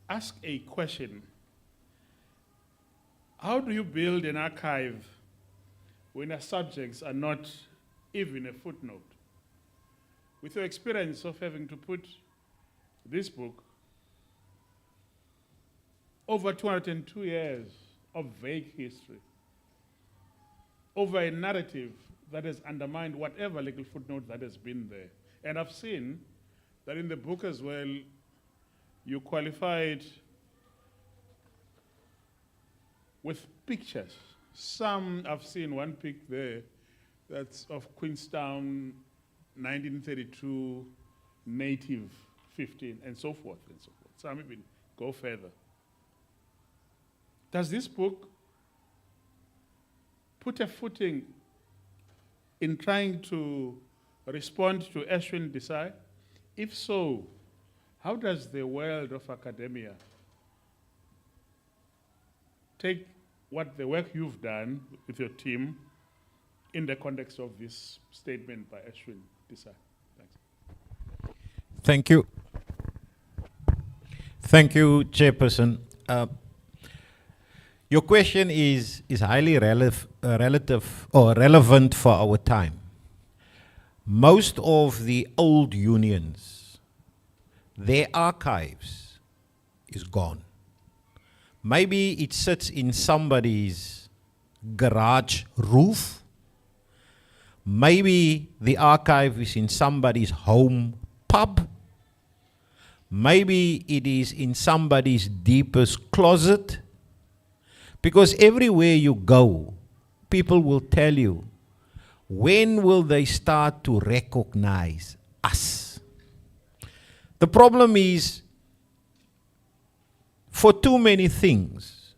S2: asked a question. How do you build an archive when the subjects are not even a footnote? With your experience of having to put this book over 202 years of vague history, over a narrative that has undermined whatever legal footnote that has been there. And I've seen that in the book as well, you qualified with pictures. Some, I've seen one pic there that's of Queenstown, 1932, native 15, and so forth and so forth. Some even go further. Does this book put a footing in trying to respond to Ashwin Desai? If so, how does the world of academia take what the work you've done with your team in the context of this statement by Ashwin Desai? Thanks.
S3: Thank you. Thank you, Chairperson. Your question is highly relative or relevant for our time. Most of the old unions, their archives is gone. Maybe it sits in somebody's garage roof. Maybe the archive is in somebody's home pub. Maybe it is in somebody's deepest closet. Because everywhere you go, people will tell you, when will they start to recognize us? The problem is, for too many things,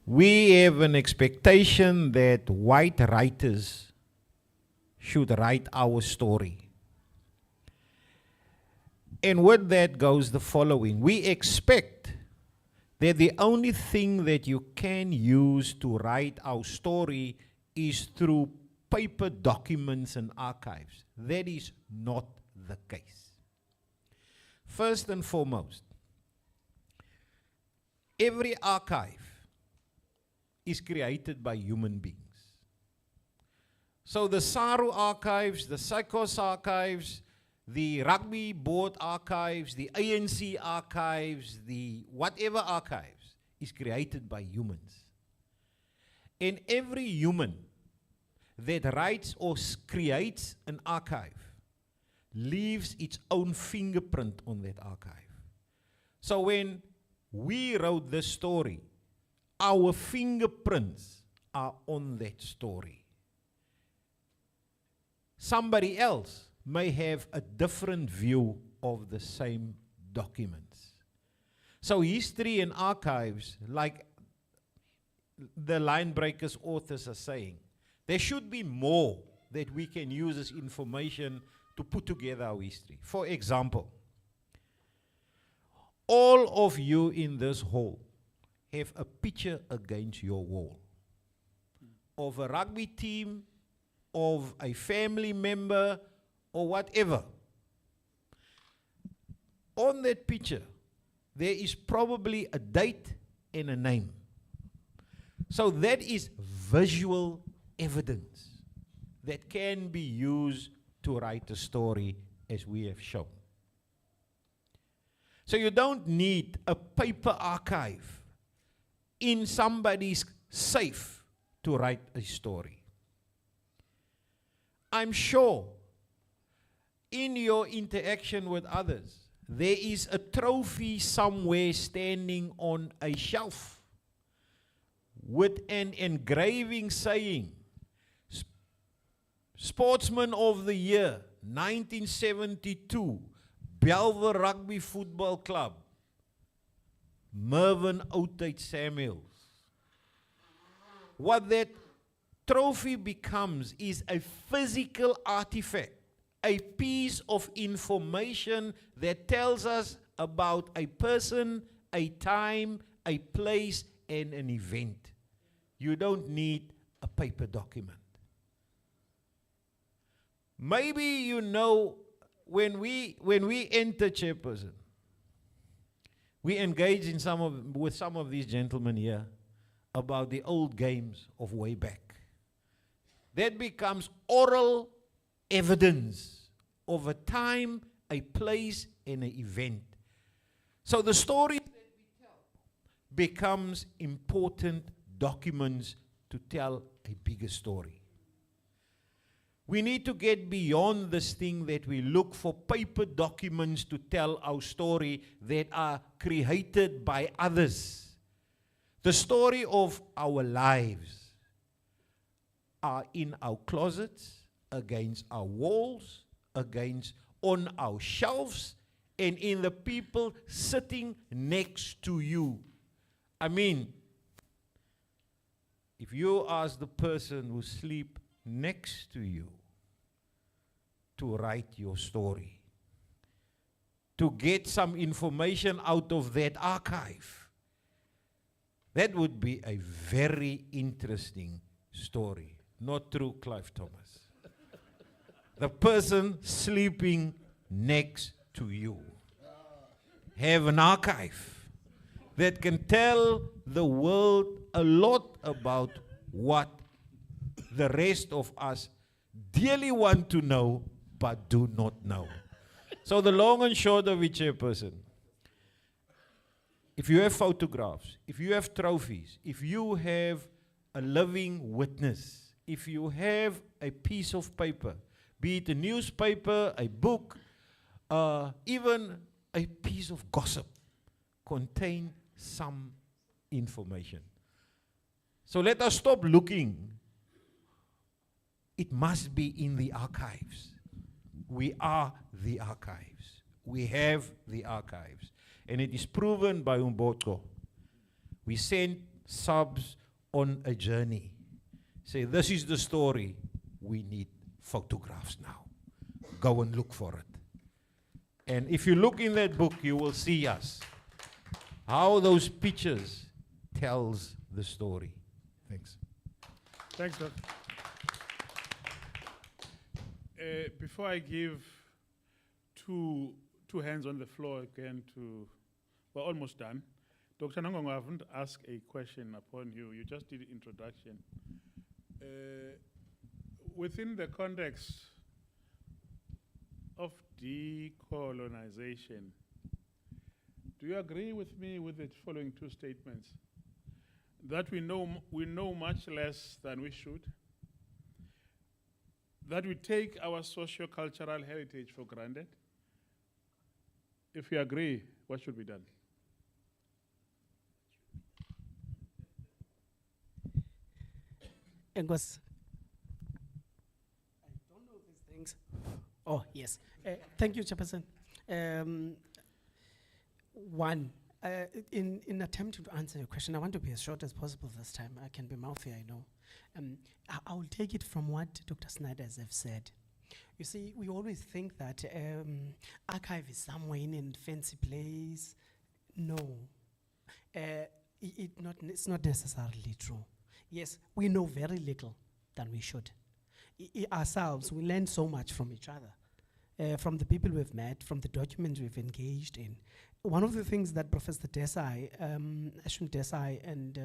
S3: we have an expectation that white writers should write our story. And with that goes the following. We expect that the only thing that you can use to write our story is through paper documents and archives. That is not the case. First and foremost, Every archive is created by human beings. So the SARU archives, the SAICOS archives, the Rugby Board archives, the ANC archives, the whatever archives is created by humans. And every human that writes or creates an archive leaves its own fingerprint on that archive. So when we wrote this story, our fingerprints are on that story. Somebody else may have a different view of the same documents. So history and archives, like the line breakers authors are saying, there should be more that we can use as information to put together our history. For example, all of you in this hall have a picture against your wall of a rugby team, of a family member, or whatever. On that picture, there is probably a date and a name. So that is visual evidence that can be used to write a story as we have shown. So you don't need a paper archive in somebody's safe to write a story. I'm sure in your interaction with others, there is a trophy somewhere standing on a shelf with an engraving saying, Sportsman of the Year, 1972, Belvoir Rugby Football Club, Mervyn Oudtshoorn Samuels. What that trophy becomes is a physical artifact, a piece of information that tells us about a person, a time, a place, and an event. You don't need a paper document. Maybe you know when we enter Chairperson, we engage in with some of these gentlemen here about the old games of way back. That becomes oral evidence of a time, a place, and an event. So the story that we tell becomes important documents to tell a bigger story. We need to get beyond this thing that we look for paper documents to tell our story that are created by others. The story of our lives are in our closets, against our walls, on our shelves, and in the people sitting next to you. I mean, if you ask the person who sleeps next to you to write your story, to get some information out of that archive, that would be a very interesting story. Not true, Clive Thomas? The person sleeping next to you have an archive that can tell the world a lot about what the rest of us dearly want to know but do not know. So the long and short of it, Chairperson, if you have photographs, if you have trophies, if you have a living witness, if you have a piece of paper, be it a newspaper, a book, even a piece of gossip, contain some information. So let us stop looking. It must be in the archives. We are the archives. We have the archives. And it is proven by Umboto. We send subs on a journey. Say, this is the story. We need photographs now. Go and look for it. And if you look in that book, you will see us. How those pictures tells the story. Thanks.
S2: Thanks, Doc. Before I give two hands on the floor again to, we're almost done, Dr. Nangongo, I haven't asked a question upon you. You just did introduction. Within the context of decolonization, do you agree with me with the following two statements? That we know much less than we should, that we take our socio-cultural heritage for granted. If you agree, what should be done?
S6: Engos, I don't know these things. Oh, yes. Thank you, Chairperson. One, in attempting to answer your question, I want to be as short as possible this time. I can be mouthy, I know. I will take it from what Dr. Sniders have said. You see, we always think that archive is somewhere in a fancy place. No, it's not necessarily true. Yes, we know very little than we should. Ourselves, we learn so much from each other, from the people we've met, from the documents we've engaged in. One of the things that Professor Desai, Ashwin Desai and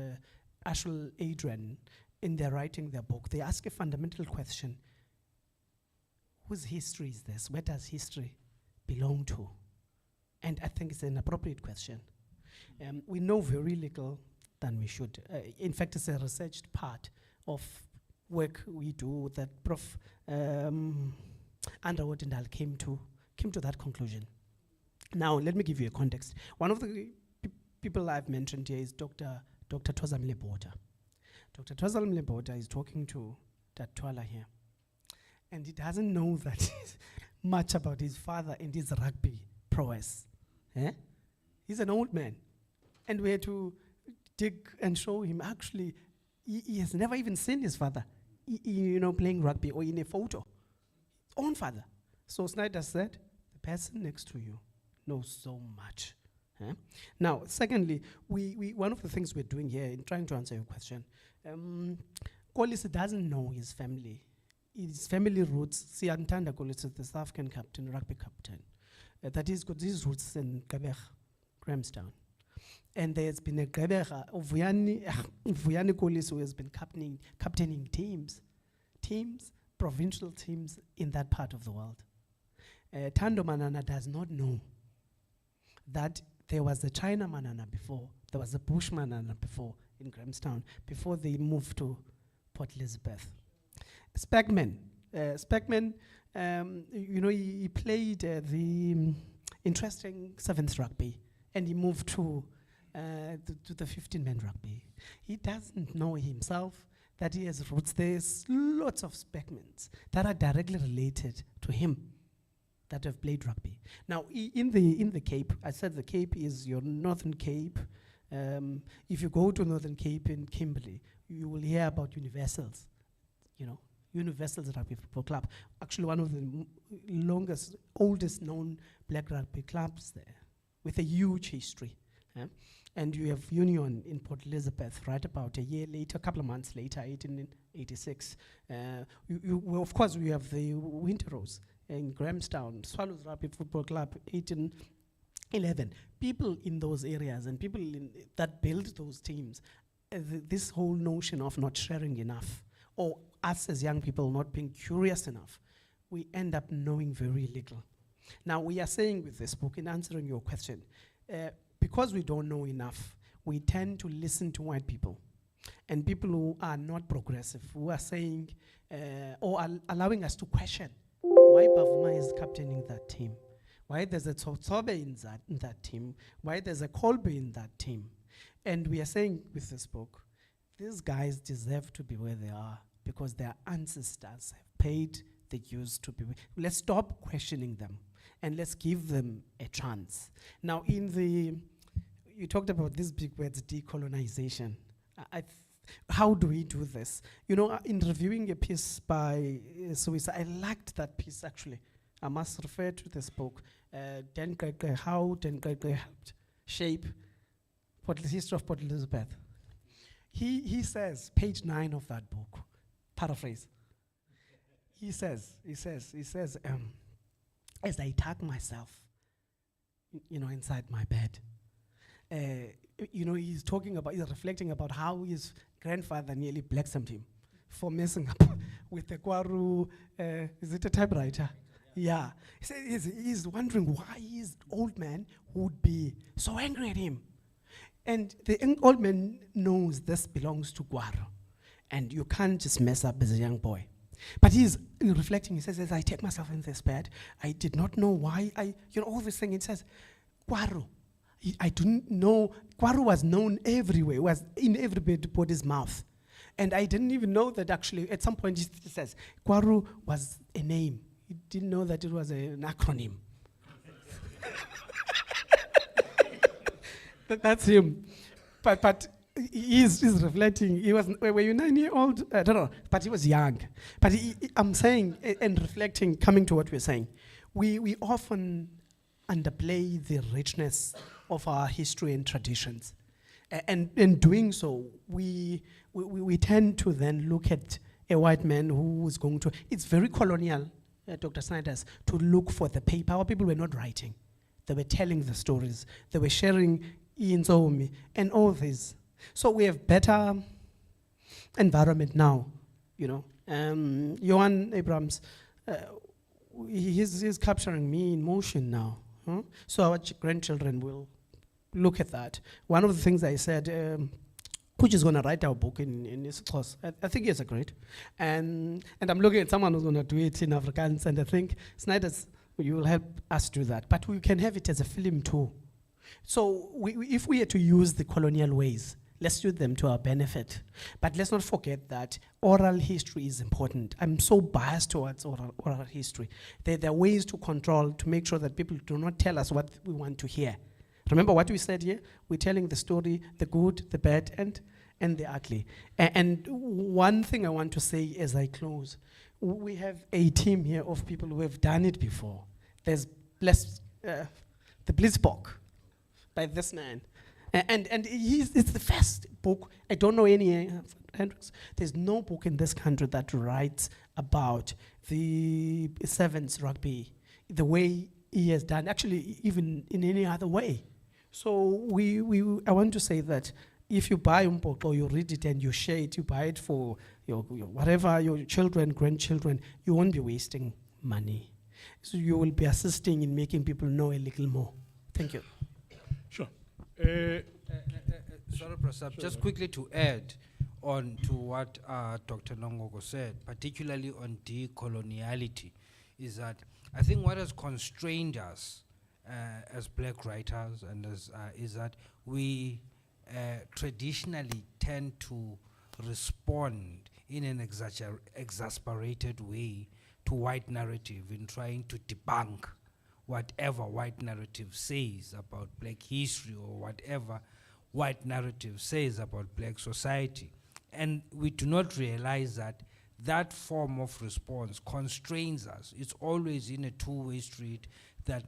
S6: Ashwin Adrian, in their writing their book, they ask a fundamental question. Whose history is this? Where does history belong to? And I think it's an appropriate question. We know very little than we should. In fact, it's a researched part of work we do that Prof. Underwood and I came to that conclusion. Now, let me give you a context. One of the people I've mentioned here is Dr. Twazamile Bota. Dr. Twazamile Bota is talking to that Twala here. And he doesn't know that much about his father and his rugby prowess. He's an old man. And we had to dig and show him, actually, he has never even seen his father, playing rugby or in a photo. His own father. So Snyder said, the person next to you knows so much. Now, secondly, we one of the things we're doing here in trying to answer your question, Kolisi doesn't know his family. His family roots, Siantanda Kolisi, the South African captain, rugby captain, that he's got his roots in Gabech, Grahamstown. And there's been a Gabech, Vuyani Kolisi, who has been captaining teams, provincial teams in that part of the world. Tando Manana does not know that there was a China Manana before, there was a Bush Manana before in Grahamstown, before they moved to Port Elizabeth. Speckman, he played the interesting sevens rugby, and he moved to the 15-man rugby. He doesn't know himself that he has roots. There's lots of Speckmans that are directly related to him that have played rugby. Now, in the Cape, I said the Cape is your Northern Cape. If you go to Northern Cape in Kimberley, you will hear about Universals. Universals Rugby Football Club, actually one of the oldest known black rugby clubs there, with a huge history. And you have Union in Port Elizabeth right about a year later, a couple of months later, 1886. Of course, we have the Winter Rose in Grahamstown, Swallows Rugby Football Club, 1811. People in those areas and people that build those teams, this whole notion of not sharing enough, or us as young people not being curious enough, we end up knowing very little. Now, we are saying with this book, in answering your question, because we don't know enough, we tend to listen to white people and people who are not progressive, who are saying, or are allowing us to question why Bavuma is captaining that team, why there's a Tsotsobe in that team, why there's a Kolbe in that team. And we are saying with this book, these guys deserve to be where they are because their ancestors have paid the dues to be. Let's stop questioning them and let's give them a chance. Now, you talked about these big words, decolonization. How do we do this? In reviewing a piece by Suisa, I liked that piece actually. I must refer to this book, how Dan Gregor helped shape the history of Port Elizabeth. He says, page 9 of that book, paraphrase. He says, as I tuck myself, inside my bed, he's reflecting about how his grandfather nearly blacksmed him for messing up with the Kwaru, is it a typewriter? Yeah. He said he's wondering why his old man would be so angry at him. And the old man knows this belongs to Kwaru. And you can't just mess up as a young boy. But he's reflecting, he says, as I take myself in this bed, I did not know why all this thing. It says, Kwaru. I didn't know, Kwaru was known everywhere, was in everybody's mouth. And I didn't even know that actually, at some point it says, Kwaru was a name. He didn't know that it was an acronym. That's him. But he's reflecting. He was, were you 9 years old? I don't know, but he was young. But I'm saying, and reflecting, coming to what we're saying, we often underplay the richness of our history and traditions. And in doing so, we tend to then look at a white man who is going to, it's very colonial, Dr. Sniders, to look for the paper. Our people were not writing. They were telling the stories. They were sharing Inzomi and all this. So we have better environment now, Johan Abrams, he's capturing me in motion now. Huh? So our grandchildren will look at that. One of the things I said, which is going to write our book in his course, I think he's agreed. And I'm looking at someone who's going to do it in Afrikaans, and I think, Sniders, you will help us do that. But we can have it as a film too. So if we are to use the colonial ways, let's use them to our benefit. But let's not forget that oral history is important. I'm so biased towards oral history. There are ways to control, to make sure that people do not tell us what we want to hear. Remember what we said here? We're telling the story, the good, the bad, and the ugly. And one thing I want to say as I close, we have a team here of people who have done it before. There's the Blitzbock by this man. And it's the first book. I don't know any, Hendricks. There's no book in this country that writes about the sevens rugby the way he has done, actually even in any other way. So I want to say that if you buy a book or you read it and you share it, you buy it for your whatever, your children, grandchildren, you won't be wasting money. So you will be assisting in making people know a little more. Thank you.
S2: Sure.
S8: Sorry, Prasad, just quickly to add on to what Dr. Nongogo said, particularly on decoloniality, is that I think what has constrained us as black writers and is that we traditionally tend to respond in an exasperated way to white narrative in trying to debunk whatever white narrative says about black history or whatever white narrative says about black society. And we do not realize that that form of response constrains us. It's always in a two-way street that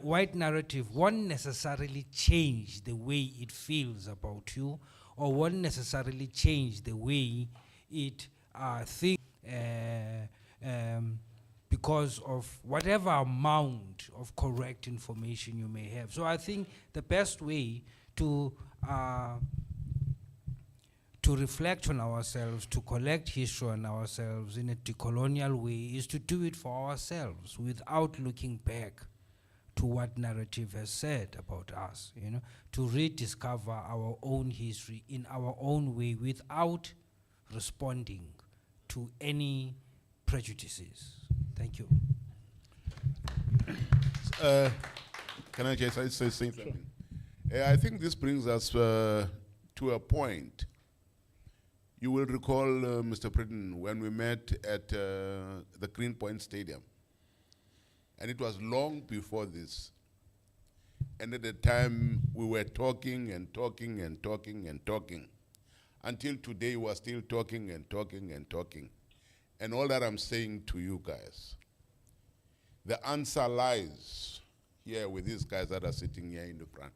S8: white narrative won't necessarily change the way it feels about you or won't necessarily change the way it thinks because of whatever amount of correct information you may have. So I think the best way to reflect on ourselves, to collect history on ourselves in a decolonial way is to do it for ourselves without looking back to what narrative has said about us, to rediscover our own history in our own way without responding to any prejudices. Thank you.
S7: Can I just say something? I think this brings us to a point. You will recall, Mr. Pridden, when we met at the Greenpoint Stadium. And it was long before this. And at the time, we were talking and talking and talking and talking. Until today, we are still talking and talking and talking. And all that I'm saying to you guys, the answer lies here with these guys that are sitting here in the front.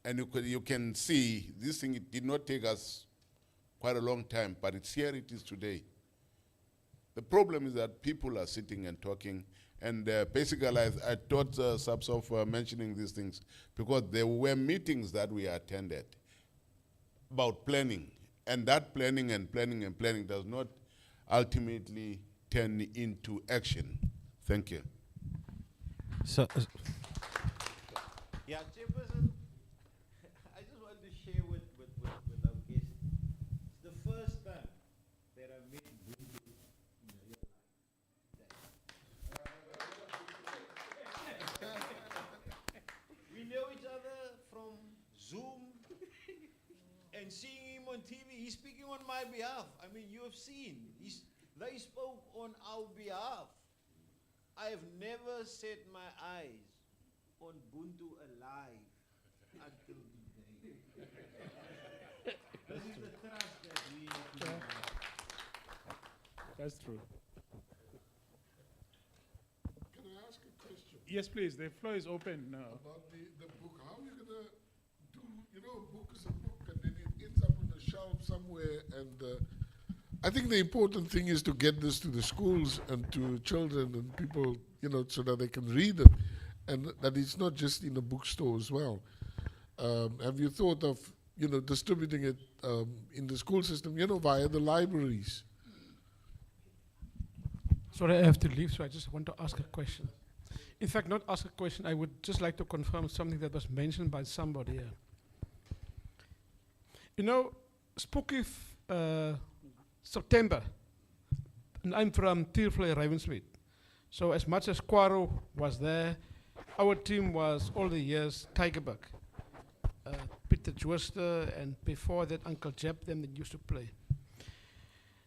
S7: And you can see, this thing, it did not take us quite a long time, but it's here it is today. The problem is that people are sitting and talking, And basically, I thought subs of mentioning these things because there were meetings that we attended about planning. And that planning and planning and planning does not ultimately turn into action. Thank you.
S3: So, yeah, Chairperson, I just want to share with our guests. It's the first time that I met Bundu in real life. We know each other from Zoom and seeing him on TV. He's speaking on my behalf. I mean, you have seen. They spoke on our behalf. I have never set my eyes on Buntu alive until today. This is the trust that we have.
S2: That's true.
S9: Can I ask a question
S2: Yes, please. The floor is open now.
S9: about the book? How are you gonna do? You know, a book is a book, and then it ends up on a shelf somewhere. And I think the important thing is to get this to the schools and to children and people, you know, so that they can read it, and that it's not just in a bookstore as well. Have you thought of, you know, distributing it in the school system, you know, via the libraries?
S10: Sorry, I have to leave, so I just want to ask a question. In fact, not ask a question, I would just like to confirm something that was mentioned by somebody here. You know, spooky September, and I'm from Tiervlei, Ravensmead. So as much as Kwaro was there, our team was all the years Tigerbuck. Peter Jooster, and before that Uncle Jeb, them that used to play.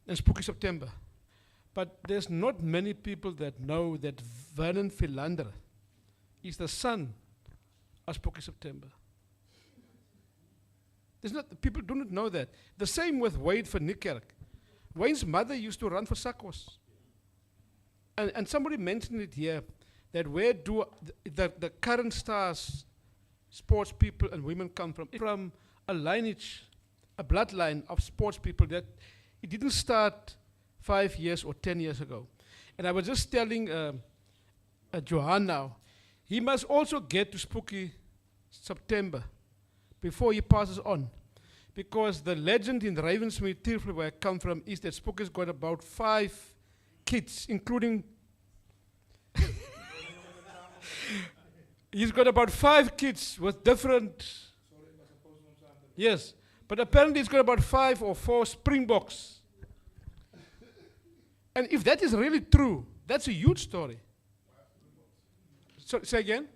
S10: And Spooky September. But there's not many people that know that Vernon Philander is the son of Spooky September. People do not know that. The same with Wade van Niekerk. Wayne's mother used to run for Sakwas. And somebody mentioned it here, that where do the current stars, sports people and women come from? From a lineage, a bloodline of sports people that it didn't start 5 years or 10 years ago. And I was just telling Johan now, he must also get to Spooky September before he passes on. Because the legend in Ravensmead, Tiervlei, where I come from, is that Spooky's got about 5 kids, including... He's got about 5 kids with different... Yes, but apparently he's got about 5 or 4 Springboks. And if that is really true, that's a huge story. So, say again?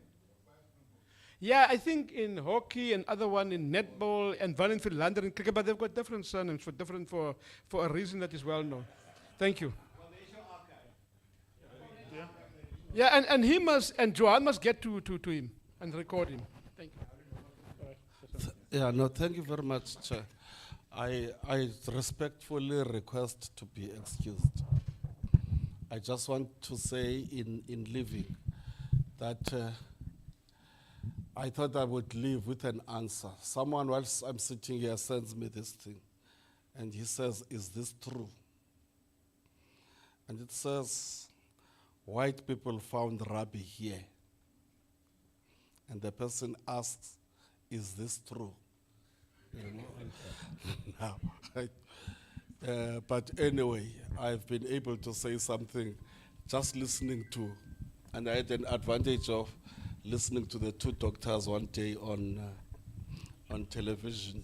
S10: Yeah, I think in hockey and other one in netball and Vernon Philander in cricket, but they've got different surnames for a reason that is well known. Thank you. Yeah, and he must, and Johan must get to him and record him. Thank you.
S11: Yeah, no, thank you very much, Chair. I respectfully request to be excused. I just want to say in leaving that I thought I would leave with an answer. Someone, whilst I'm sitting here, sends me this thing, and he says, "Is this true?" And it says, "White people found Rugby here." And the person asks, "Is this true?" You know? No. But anyway, I've been able to say something just listening to, and I had an advantage of listening to the 2 doctors one day on television.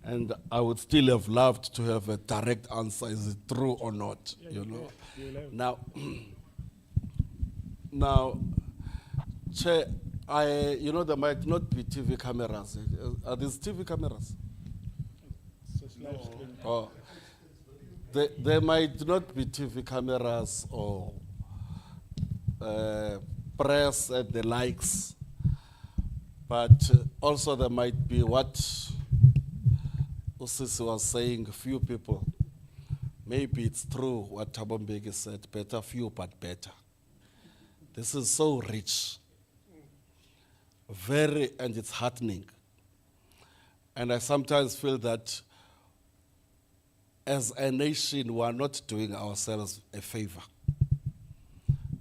S11: And I would still have loved to have a direct answer, is it true or not, you know? Now, Chair, you know, there might not be TV cameras. Are these TV cameras? Oh. There might not be TV cameras or press and the likes, but also there might be what Usisi was saying, few people. Maybe it's true what Tabombeki said, better few but better. This is so rich, and it's heartening. And I sometimes feel that as a nation, we are not doing ourselves a favor.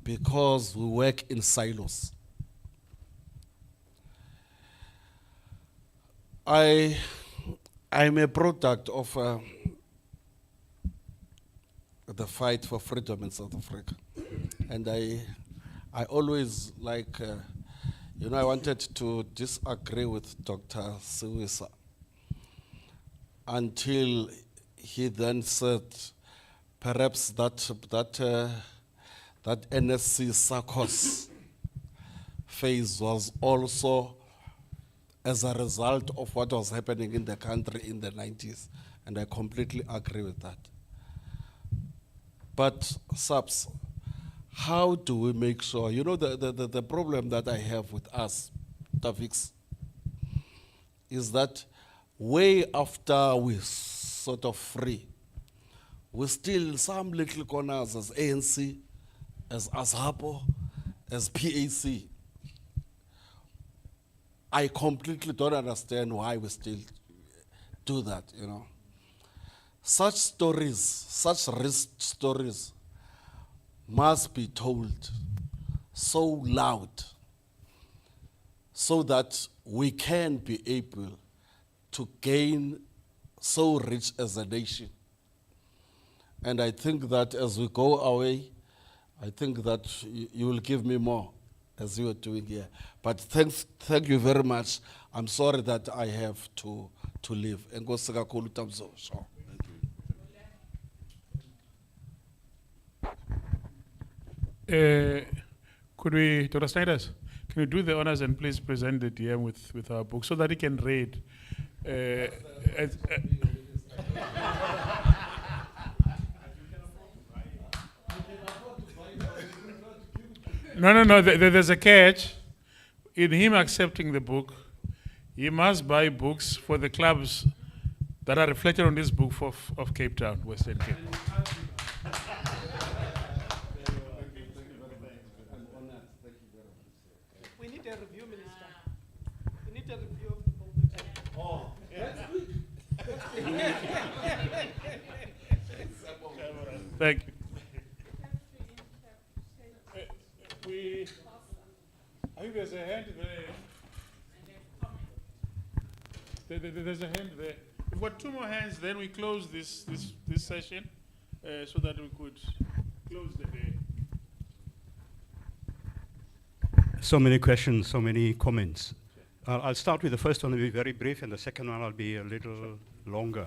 S11: because we work in silos. I'm a product of the fight for freedom in South Africa. And I always I wanted to disagree with Dr. Siwisa until he then said, perhaps that NSC SACOS phase was also as a result of what was happening in the country in the 90s, and I completely agree with that. But subs, how do we make sure, the problem that I have with us, Tafix, is that way after we sort of free, we still some little corners as ANC, as ASAPO, as PAC. I completely don't understand why we still do that, Such stories, such risk stories must be told so loud so that we can be able to gain so rich as a nation. And I think that as we go away, I think that you will give me more as you are doing here. But thank you very much. I'm sorry that I have to leave. Enkosi kakhulu Tamzo. Sure.
S2: Could we, Dr. Sniders, can you do the honors and please present the DM with our book so that he can read? No, there's a catch. In him accepting the book, he must buy books for the clubs that are reflected on this book of Cape Town, Western Cape.
S6: We need a review, Minister. We need a review of the book. Oh,
S2: Thank you. I think there's a hand there. There's a hand there. We've got two more hands, then we close this session so that we could close the day.
S12: So many questions, so many comments. I'll start with the first one, will be very brief, and the second one will be a little longer.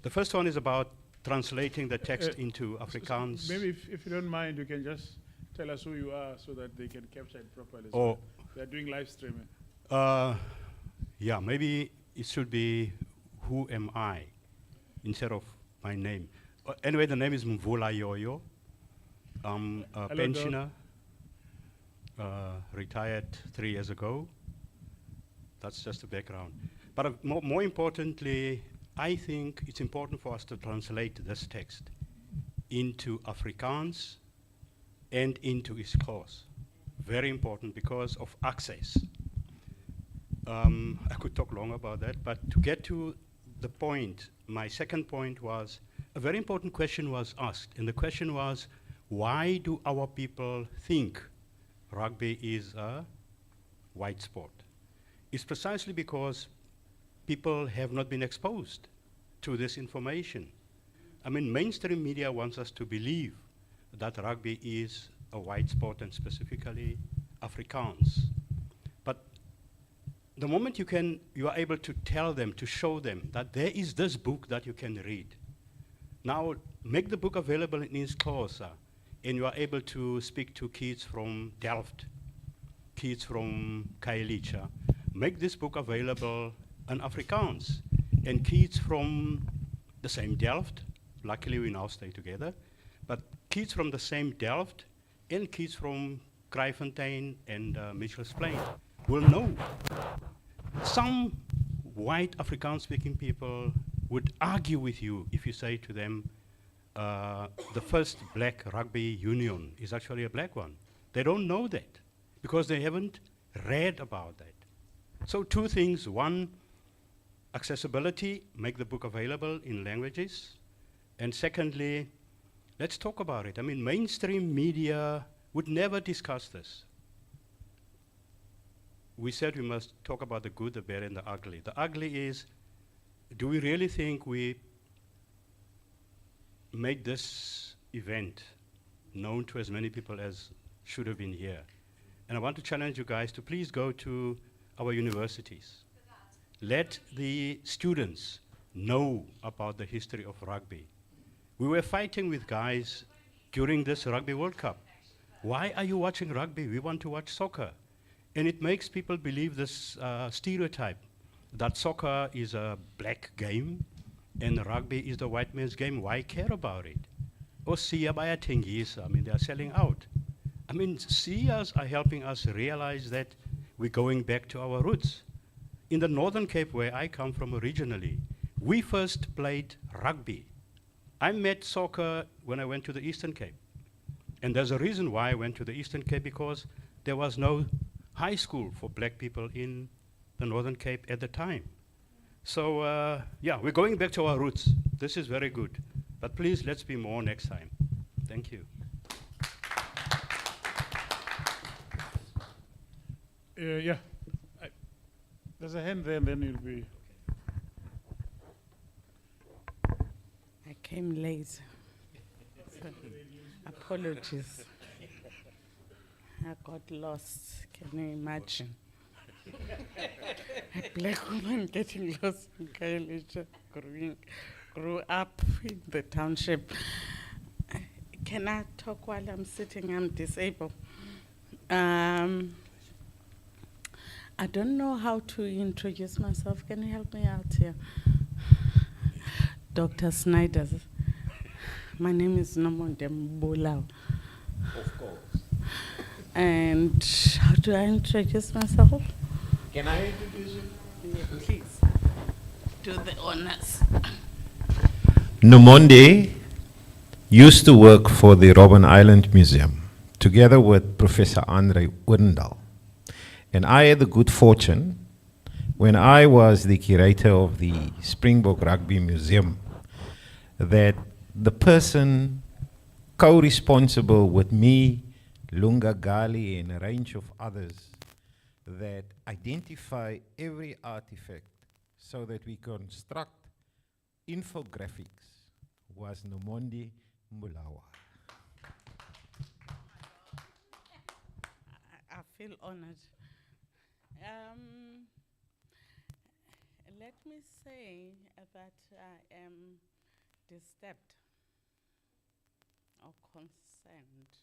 S12: The first one is about translating the text into Afrikaans.
S2: Maybe if you don't mind, you can just tell us who you are so that they can capture it properly. So they're doing live streaming.
S12: Yeah, maybe it should be who am I instead of my name. Anyway, the name is Mvula Yoyo. I'm a pensioner, retired 3 years ago. That's just the background. But more importantly, I think it's important for us to translate this text into Afrikaans and into isiXhosa. Very important because of access. I could talk long about that, but to get to the point, my second point was, a very important question was asked, and the question was, why do our people think rugby is a white sport? It's precisely because people have not been exposed to this information. I mean, mainstream media wants us to believe that rugby is a white sport, and specifically Afrikaans. But the moment you are able to tell them, to show them that there is this book that you can read. Now, make the book available in isiXhosa, and you are able to speak to kids from Delft, kids from Khayelitsha. Make this book available in Afrikaans, and kids from the same Delft, luckily we now stay together, but kids from the same Delft and kids from Kraaifontein and Mitchell's Plain will know. Some white Afrikaans-speaking people would argue with you if you say to them, the first black rugby union is actually a black one. They don't know that because they haven't read about that. So two things. One, accessibility, make the book available in languages. And secondly, let's talk about it. I mean, mainstream media would never discuss this. We said we must talk about the good, the bad, and the ugly. The ugly is, do we really think we made this event known to as many people as should have been here? And I want to challenge you guys to please go to our universities. Let the students know about the history of rugby. We were fighting with guys during this Rugby World Cup. Why are you watching rugby? We want to watch soccer. And it makes people believe this stereotype that soccer is a black game and rugby is the white man's game. Why care about it? Or Sia baya tengisa. I mean, they are selling out. I mean, Sias are helping us realize that we're going back to our roots. In the Northern Cape, where I come from originally, we first played rugby. I met soccer when I went to the Eastern Cape. And there's a reason why I went to the Eastern Cape, because there was no high school for black people in the Northern Cape at the time. So, yeah, we're going back to our roots. This is very good. But please, let's be more next time. Thank you.
S2: Yeah. There's a hand there, and then you'll be.
S1: I came late. So, apologies. I got lost. Can you imagine? A black woman getting lost in Khayelitsha, grew up in the township. Can I talk while I'm sitting? I'm disabled. I don't know how to introduce myself. Can you help me out here? Dr. Sniders. My name is Nomonde Mbulao.
S3: Of course.
S1: And how do I introduce myself?
S3: Can I introduce you?
S1: Yeah, please. Do the honors.
S3: Nomonde used to work for the Robben Island Museum together with Professor Andre Oendal. And I had the good fortune, when I was the curator of the Springbok Rugby Museum, that the person co-responsible with me, Lunga Gali, and a range of others that identify every artifact so that we construct infographics was Nomonde Mbulawa.
S1: I feel honored. Let me say that I am disturbed or concerned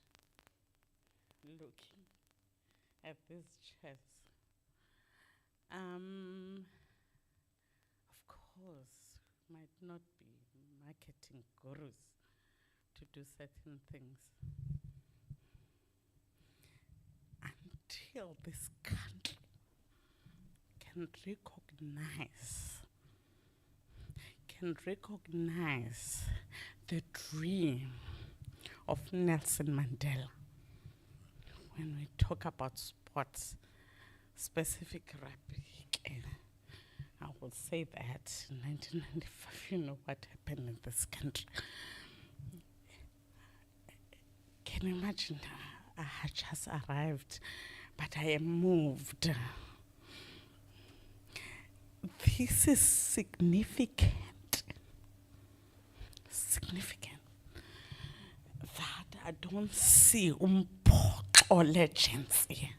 S1: looking at these chairs. Of course, might not be marketing gurus to do certain things until this country can recognize the dream of Nelson Mandela. When we talk about sports, specific rugby, I will say that in 1995, you know what happened in this country. Can you imagine? I had just arrived, but I am moved. This is significant that I don't see or legends here.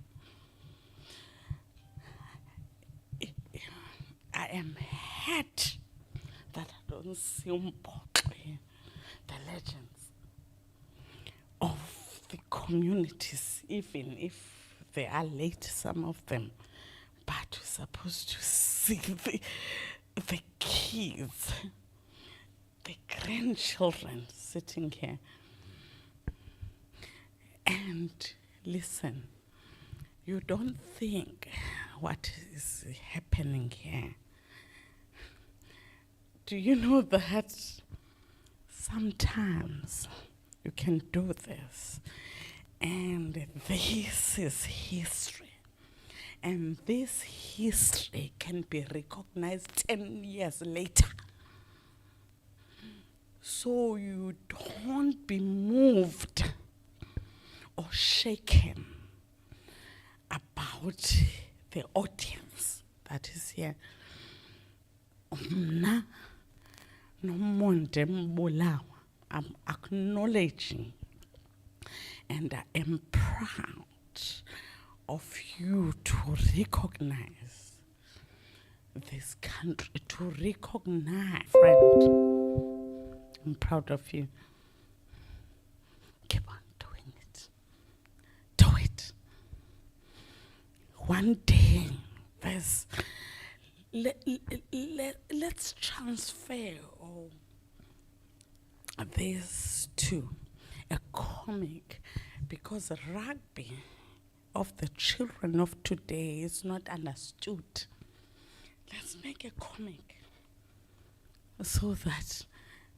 S1: I am hurt that I don't see here, the legends of the communities, even if they are late, some of them. But we're supposed to see the kids, the grandchildren sitting here. And listen, you don't think what is happening here. Do you know that sometimes you can do this, and this is history? And this history can be recognized 10 years later. So you don't be moved
S13: or shaken about the audience that is here. Mna nomonde Mbulawa, I'm acknowledging and I am proud of you to recognize this country, to recognize, friend. I'm proud of you. Keep on doing it. Do it. One day, let's transfer this to a comic, because rugby of the children of today is not understood. Let's make a comic so that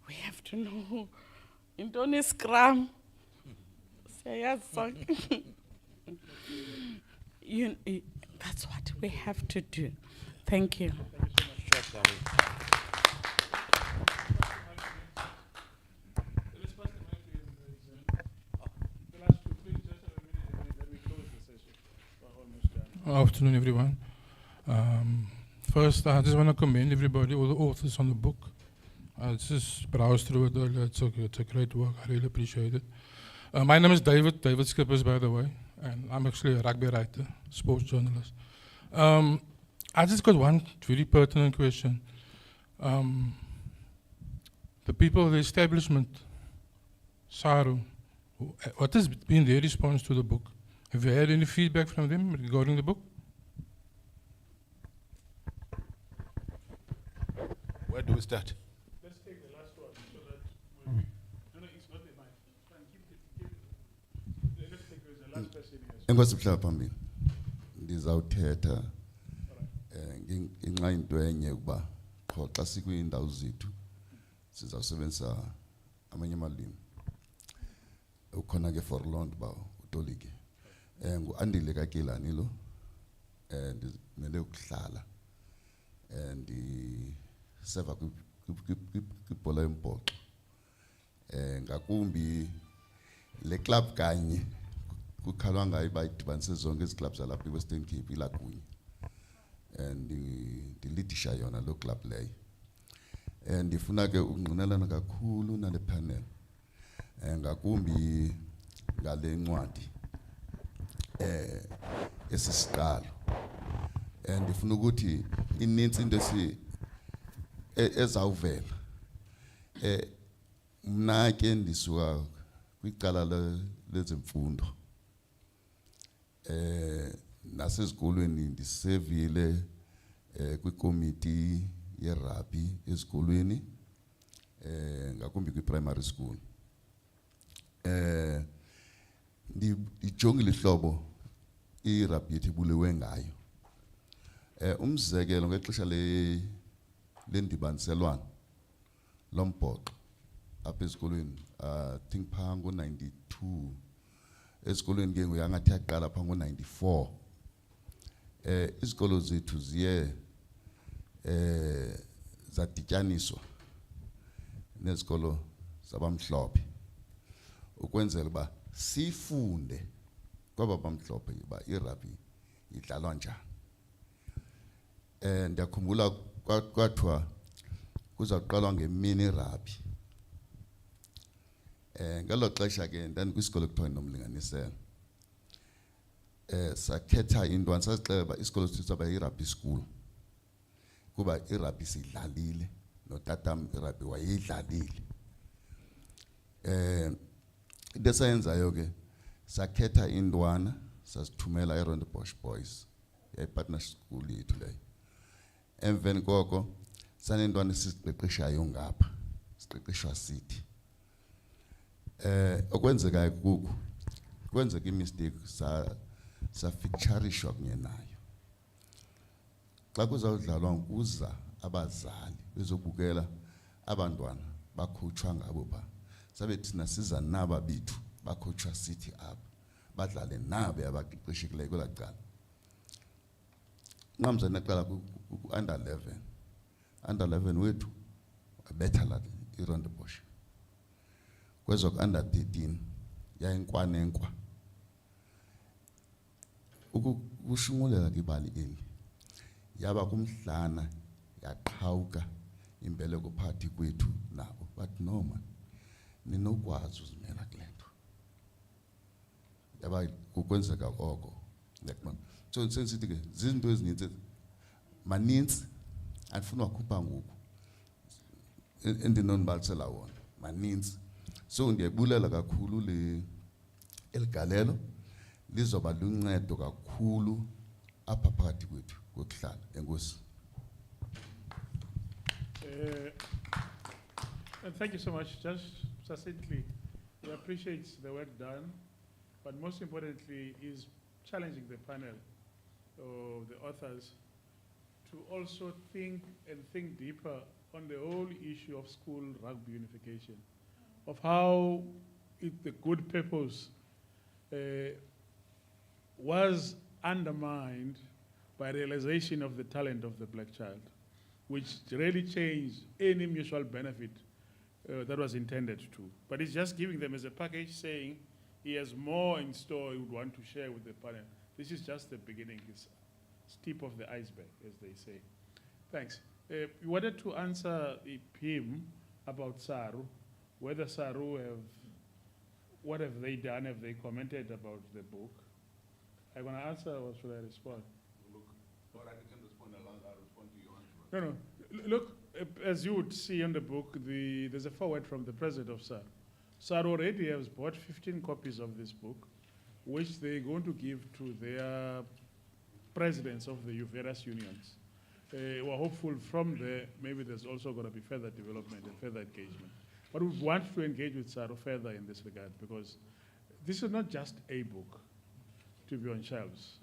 S13: we have to know. Intoni scrum. That's what we have to do. Thank you.
S14: Afternoon, everyone. First, I just want to commend everybody, all the authors on the book. I just browsed through it earlier. It's a great work. I really appreciate it. My name is David Skippers, by the way, and I'm actually a rugby writer, sports journalist. I just got one very pertinent question. The people of the establishment, SARU, what has been their response to the book? Have you had any feedback from them regarding the book?
S7: Where do we start?
S2: Let's take the last one so that no, it's not the mic. Fine, keep it. Let's take the last person here.
S15: Enkosi mhlaba phambili. Ndizawuthetha ngenxa into enye ukuba qho xa sikwiindawo zethu sizawusebenzisa amanye amalimi. Ukhona ke for long ba utolike. Ngu-Andile kaKelani lo. Ndimele ukuhlala. Ndiseva kwibhola yombhoxo. Ngakumbi le club kanye kukhalwa ngayo bayidibanise zonke ezi clubs zalapha eWestern Cape ilakunye. Ndilidisha yona lo club leyo. Ndifuna ke ukungqinelana kakhulu nale panel. Ngakumbi ngale ncwadi esisiqalo. Ndifuna ukuthi inintsi into ezawuvela. Mna ke ndisuka kwicala lezemfundo. Nasezikolweni ndisevile kwikomiti yerugby ezikolweni, ngakumbi kwi-primary school. Ndijongile ihlobo irugby yethu ibulewe ngayo. Umzekelo ngexesha lendibaniselwano lombhoxo apha ezikolweni, I think phaa ngo-92, ezikolweni ke ngoyangathi yaqala phaa ngo-94. Izikolo zethu ziye zadityaniswa nezikolo zabamhlophe ukwenzela uba sifunde kwaba bamhlophe uba irugby idlalwa njani. Ndiyakhumbula kwathiwa kuzawuqalwa ngemini rugby. Ngelo xesha ke ndandikwisikolo ekuthiwa nomlinganiselo. Sakhetha intwana, sasixela uba isikolo sethu saba yi-rugby school kuba irugby siyidlalile, notatam irugby wayeyidlalile. Into esayenzayo ke sakhetha intwana sasithumela eRondebosch Boys, yayi-partnership school yethu leyo. Emveni koko sanentwana esiqeqeshayo ngapha, siqeqeshwa sithi. Okwenzekayo kuku kwenzeka imistake saficturishwa kunye nayo. Xa kuzawudlalwa kuza abazali bezobukela abantwana bakhutshwa ngabo pha. Sabe thina siza naba bethu bakhutshwa sithi apha badlale nabe abaqeqeshekileyo kwela cala. Nqamzana aqala ku-under 11. Under 11 wethu wabetha la iRondebosch. Kwezo ku-under 13 yayinkwanenkwa Ukushungulela ke ibali eli. Yaba kumhlana yaqhawuka imbeleko phakathi kwethu nabo. But no man, ninokwazi uzimela kule nto. Yaba kukwenzeka oko. So sensithi ke zizinto ezininzi maninzi andifuna wakhupha ngoku endinonibalisela wona maninzi. So ndiyabulela kakhulu le eligalelo lizoba luncedo kakhulu apha phakathi kwethu kokuhlala. Enkosi.
S2: And thank you so much. Just succinctly, we appreciate the work done, but most importantly is challenging the panel or the authors to also think and think deeper on the whole issue of school rugby unification, of how the good purpose was undermined by realization of the talent of the black child, which really changed any mutual benefit that was intended to. But it's just giving them as a package, saying he has more in store he would want to share with the panel. This is just the beginning. It's tip of the iceberg, as they say. Thanks. We wanted to answer him about Saru, whether Saru have, what have they done? Have they commented about the book? I'm going to answer, or should I respond?
S7: Look, all right, I can respond. I'll respond to your answer.
S2: No. Look, as you would see in the book, there's a foreword from the president of SAR. SAR already has bought 15 copies of this book, which they're going to give to their presidents of the various unions. We're hopeful from there, maybe there's also going to be further development and further engagement. But we want to engage with SAR further in this regard, because this is not just a book to be on shelves.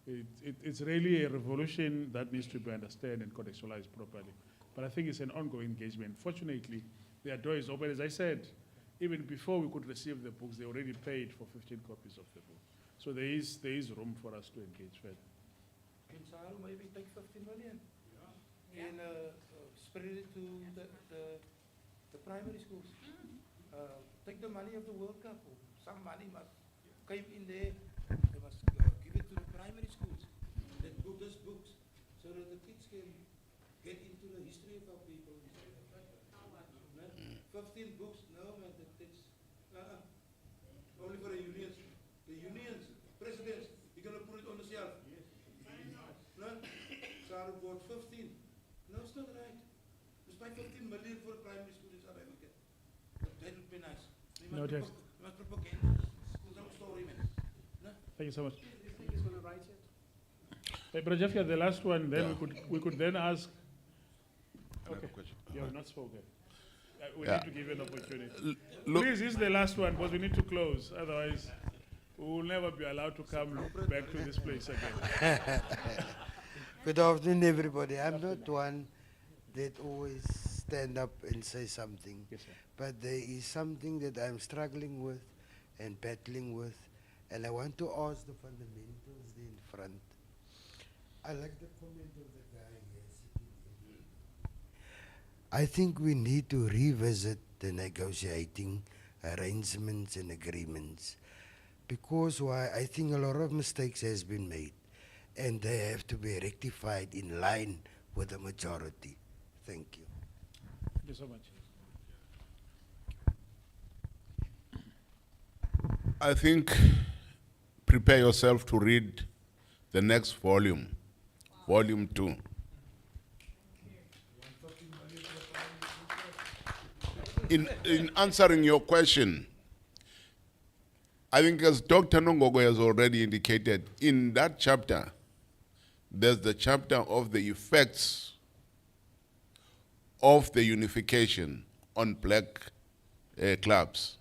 S2: It's really a revolution that needs to be understood and contextualized properly. But I think it's an ongoing engagement. Fortunately, their door is open. As I said, even before we could receive the books, they already paid for 15 copies of the book. So there is room for us to engage further.
S16: Can SARU maybe take 15 million and spread it to the primary schools? Take the money of the World Cup, or some money must came in there. They must give it to the primary schools. That book, those books, so that the kids can get into the history of our people. 15 books, no man, that's only for the unions. The unions, presidents, you're going to put it on the shelf. No? SARU bought 15. No, it's not right. Just buy 15 million for the primary school in South Africa. That would be nice. We must propaganda the story, man. No?
S2: Thank you so much.
S16: Do you think he's going to write it?
S2: Hey, Brother Jeffia, the last one, then we could then ask.
S7: Another question.
S2: You have not spoken. We
S7: Yeah.
S2: need to give you an opportunity. Please, this is the last one, because we need to close. Otherwise, we will never be allowed to come back to this place again.
S17: Good afternoon, everybody. I'm not one that always stand up and say something, but there is something that I'm struggling with and battling with, and I want to ask the fundamentals there in front. I like the comment of the guy here sitting here. I think we need to revisit the negotiating arrangements and agreements, because why I think a lot of mistakes has been made, and they have to be rectified in line with the majority. Thank you.
S2: Thank you so much.
S7: I think prepare yourself to read the next volume, volume 2. In answering your question, I think as Dr. Nongogo has already indicated, in that chapter, there's the chapter of the effects of the unification on black clubs.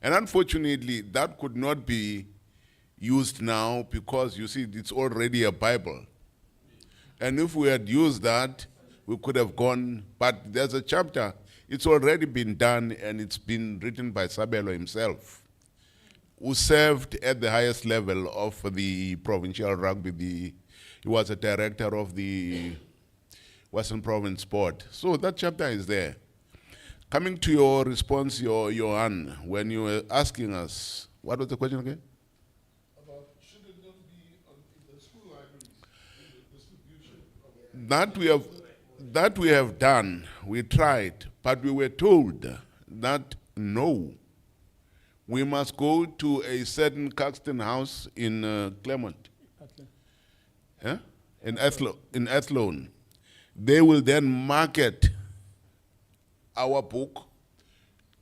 S7: And unfortunately, that could not be used now because, you see, it's already a Bible. And if we had used that, we could have gone, but there's a chapter, it's already been done, and it's been written by Sabelo himself, who served at the highest level of the provincial rugby. He was a director of the Western Province Board. So that chapter is there. Coming to your response, Johan, when you were asking us, what was the question again?
S9: About should it not be
S7: that we have done, we tried, but we were told that no, we must go to a certain Caxton house in Claremont, in Athlone. They will then market our book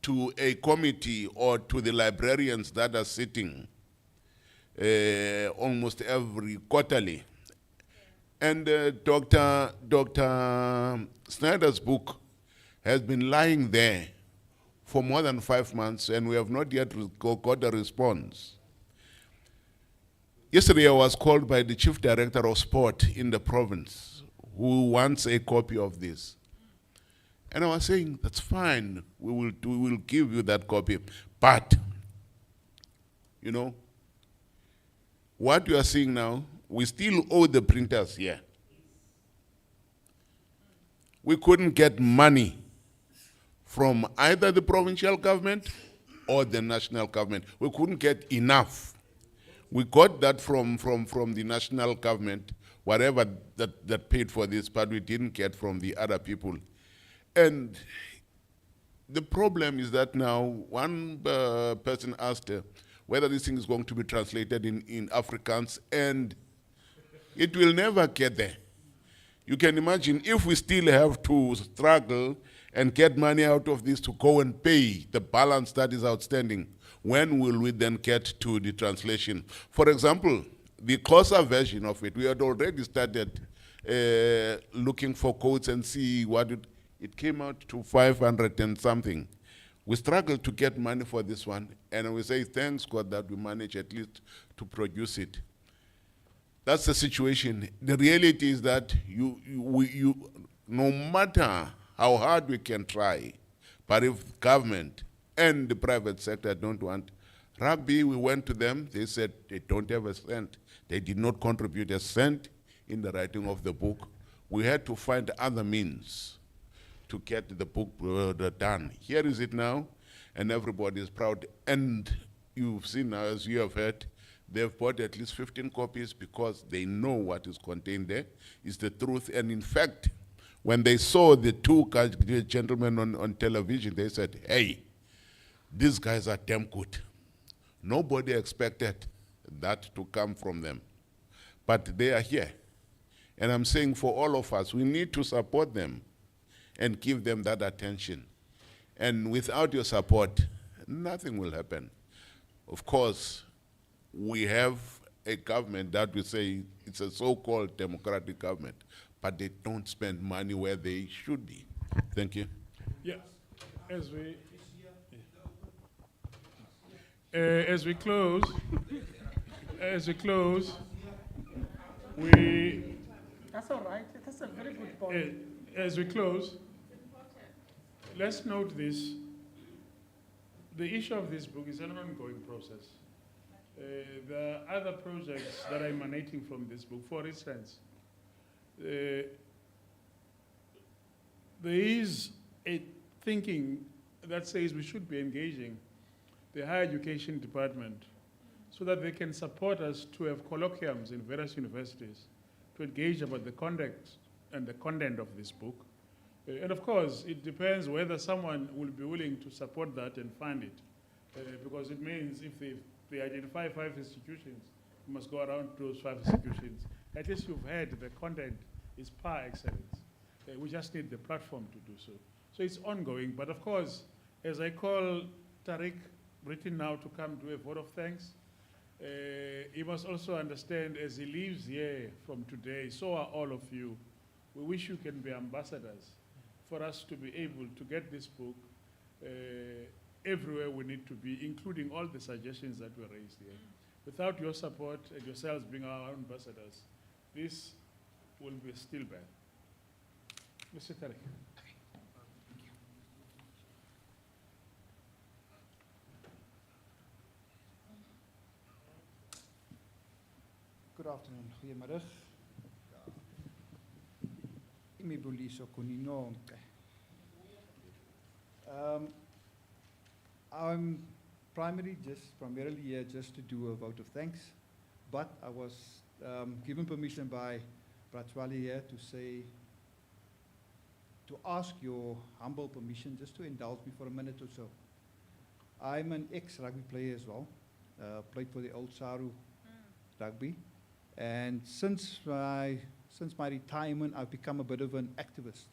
S7: to a committee or to the librarians that are sitting almost every quarterly. And Dr. Sniders' book has been lying there for more than 5 months, and we have not yet got a response. Yesterday I was called by the Chief Director of Sport in the province, who wants a copy of this. And I was saying, that's fine, we will give you that copy. But, you know, what you are seeing now, we still owe the printers here. We couldn't get money from either the provincial government or the national government. We couldn't get enough. We got that from the national government, whatever that paid for this, but we didn't get from the other people. And the problem is that now one person asked whether this thing is going to be translated in Afrikaans, and it will never get there. You can imagine if we still have to struggle and get money out of this to go and pay the balance that is outstanding, when will we then get to the translation? For example, the Xhosa version of it, we had already started looking for quotes and see what it came out to 500 and something. We struggled to get money for this one, and we say, thanks God that we managed at least to produce it. That's the situation. The reality is that no matter how hard we can try, but if government and the private sector don't want rugby, we went to them, they said they don't have a cent. They did not contribute a cent in the writing of the book. We had to find other means to get the book done. Here is it now, and everybody is proud. And you've seen now, as you have heard, they've bought at least 15 copies because they know what is contained there is the truth. And in fact, when they saw the two gentlemen on television, they said, hey, these guys are damn good. Nobody expected that to come from them. But they are here. And I'm saying for all of us, we need to support them and give them that attention. And without your support, nothing will happen. Of course, we have a government that we say it's a so-called democratic government, but they don't spend money where they should be. Thank you.
S2: Yeah, as we close, we.
S6: That's all right. That's a very good point.
S2: As we close, let's note this. The issue of this book is an ongoing process. There are other projects that are emanating from this book. For instance, there is a thinking that says we should be engaging the higher education department so that they can support us to have colloquiums in various universities to engage about the conduct and the content of this book. And of course, it depends whether someone will be willing to support that and fund it. Because it means if they identify 5 institutions, you must go around those 5 institutions. At least you've heard the content is par excellence. We just need the platform to do so. So it's ongoing, but of course, as I call Tariq written now to come do a vote of thanks, he must also understand as he leaves here from today, so are all of you. We wish you can be ambassadors for us to be able to get this book everywhere we need to be, including all the suggestions that were raised here. Without your support and yourselves being our ambassadors, this will be still bad. Mr. Tariq.
S18: Good afternoon. Goedemiddag. Imibuliso kuninonke. I'm primarily here just to do a vote of thanks, but I was given permission by Pratswali here to say, to ask your humble permission just to indulge me for a minute or so. I'm an ex-rugby player as well, played for the old Saru Rugby, and since my retirement, I've become a bit of an activist.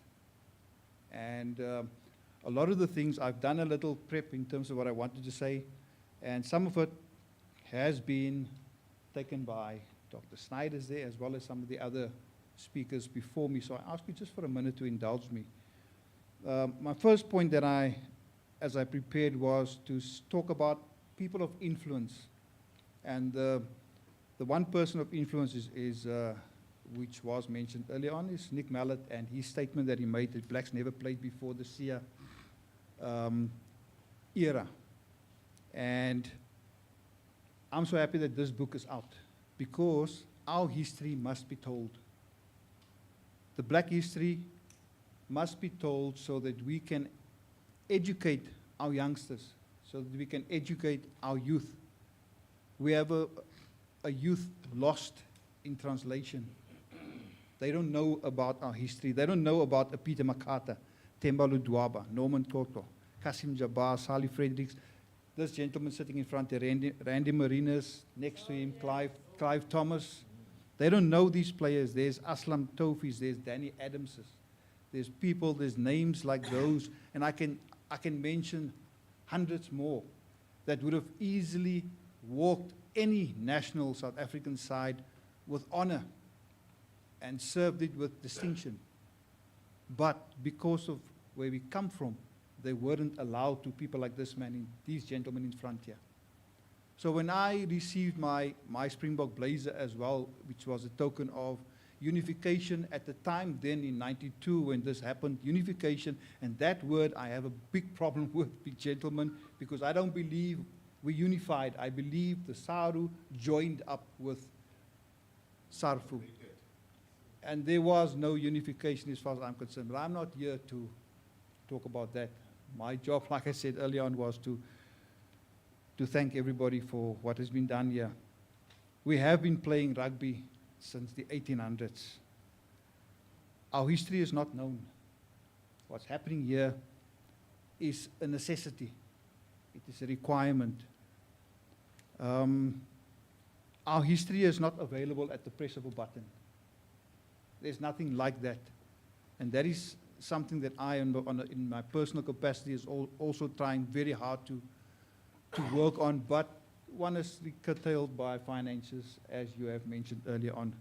S18: And a lot of the things, I've done a little prep in terms of what I wanted to say, and some of it has been taken by Dr. Sniders there, as well as some of the other speakers before me. So I ask you just for a minute to indulge me. My first point that as I prepared, was to talk about people of influence. And the one person of influence which was mentioned earlier on, is Nick Mallett, and his statement that he made that blacks never played before the SEA era. And I'm so happy that this book is out, because our history must be told. The black history must be told so that we can educate our youngsters, so that we can educate our youth. We have a youth lost in translation. They don't know about our history. They don't know about Peter Makata, Themba Ludwaba, Norman Toto, Kasim Jabbar, Sally Fredericks. This gentleman sitting in front there, Randy Marinas, next to him, Clive Thomas. They don't know these players. There's Aslam Tofis, there's Danny Adamses. There's people, there's names like those, and I can mention hundreds more that would have easily walked any national South African side with honor and served it with distinction. But because of where we come from, they weren't allowed to, people like this man, these gentlemen in front here. So when I received my Springbok blazer as well, which was a token of unification at the time, then in '92 when this happened, unification, and that word I have a big problem with, big gentlemen, because I don't believe we unified. I believe the Saru joined up with Sarfu. And there was no unification as far as I'm concerned, but I'm not here to talk about that. My job, like I said earlier on, was to thank everybody for what has been done here. We have been playing rugby since the 1800s. Our history is not known. What's happening here is a necessity. It is a requirement. Our history is not available at the press of a button. There's nothing like that. And that is something that I, in my personal capacity, is also trying very hard to work on, but one is curtailed by finances, as you have mentioned earlier on.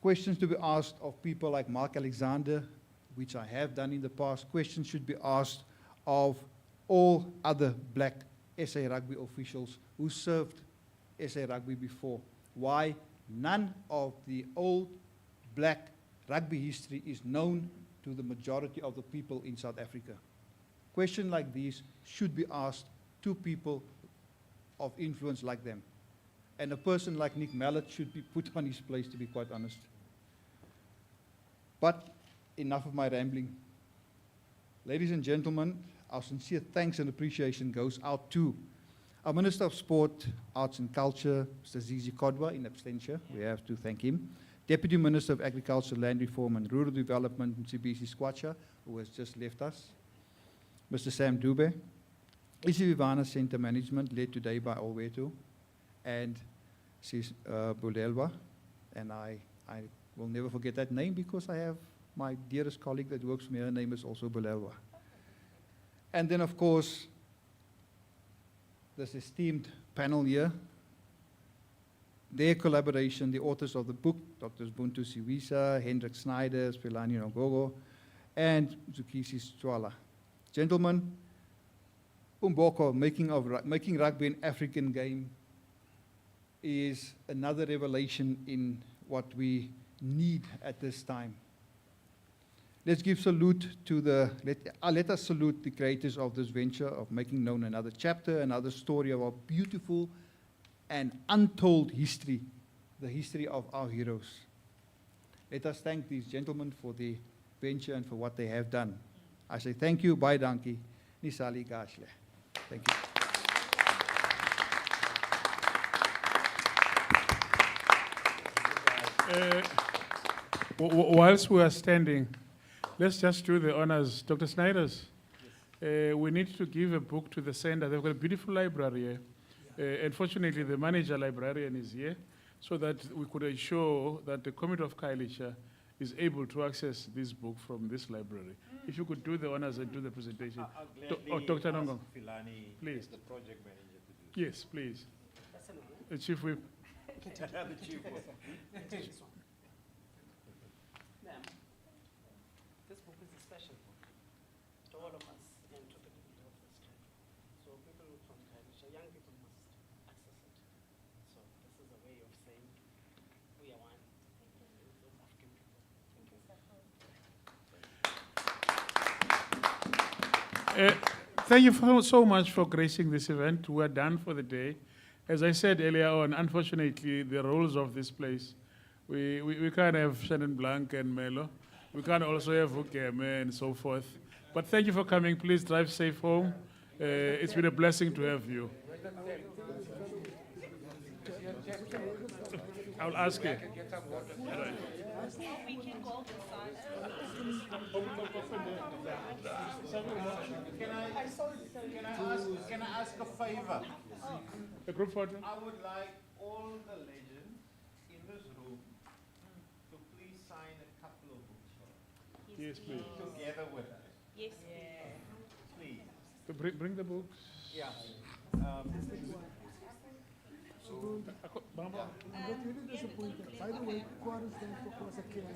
S18: Questions to be asked of people like Mark Alexander, which I have done in the past. Questions should be asked of all other black SA Rugby officials who served SA Rugby before. Why none of the old black rugby history is known to the majority of the people in South Africa? Questions like these should be asked to people of influence like them. And a person like Nick Mallett should be put on his place, to be quite honest. But enough of my rambling. Ladies and gentlemen, our sincere thanks and appreciation goes out to our Minister of Sport, Arts and Culture, Mr. Zizi Kodwa, in absentia. We have to thank him. Deputy Minister of Agriculture, Land Reform and Rural Development, Mcebisi Skwatsha, who has just left us. Mr. Sam Dube. Isiviwana Center Management, led today by Olweto, and Sis Bulelwa. And I will never forget that name because I have my dearest colleague that works for me. Her name is also Bulelwa. And then, of course, this esteemed panel here, their collaboration, the authors of the book, Drs. Buntu Siwisa, Hendrik Sniders, Pelani Nogogo, and Zukisi Stwala. Gentlemen, Umboko, making rugby an African game is another revelation in what we need at this time. Let's give salute to let us salute the creators of this venture of making known another chapter, another story of our beautiful and untold history, the history of our heroes. Let us thank these gentlemen for the venture and for what they have done. I say thank you, bye dankie, nisali gashle. Thank you.
S2: Whilst we are standing, let's just do the honors. Dr. Sniders, we need to give a book to the center. They've got a beautiful library here. Unfortunately, the manager librarian is here, so that we could ensure that the Committee of Kailicha is able to access this book from this library. If you could do the honors and do the presentation. Dr. Nongong, please.
S3: The project manager to do.
S2: Yes, please. The Chief Whip.
S3: The Chief Whip.
S6: Ma'am, this book is a special book to all of us and to the people of this country. So people from Kailicha, young people must access it. So this is a way of saying we are one. Those African people. Thank you,
S2: Thank you so much for gracing this event. We are done for the day. As I said earlier on, unfortunately, the rules of this place, we can't have Shannon Blanc and Melo. We can't also have Ukeme and so forth. But thank you for coming. Please drive safe home. It's been a blessing to have you. I'll ask you.
S3: Can I ask a favor?
S2: A group photo?
S3: I would like all the legends in this room to please sign a couple of books for us.
S2: Yes, please.
S3: Together with us.
S13: Yes.
S3: Please.
S2: To bring the books.
S3: Yeah.
S2: Bamba.
S19: I'm really disappointed. By the way, Quad stands for Class of Killer.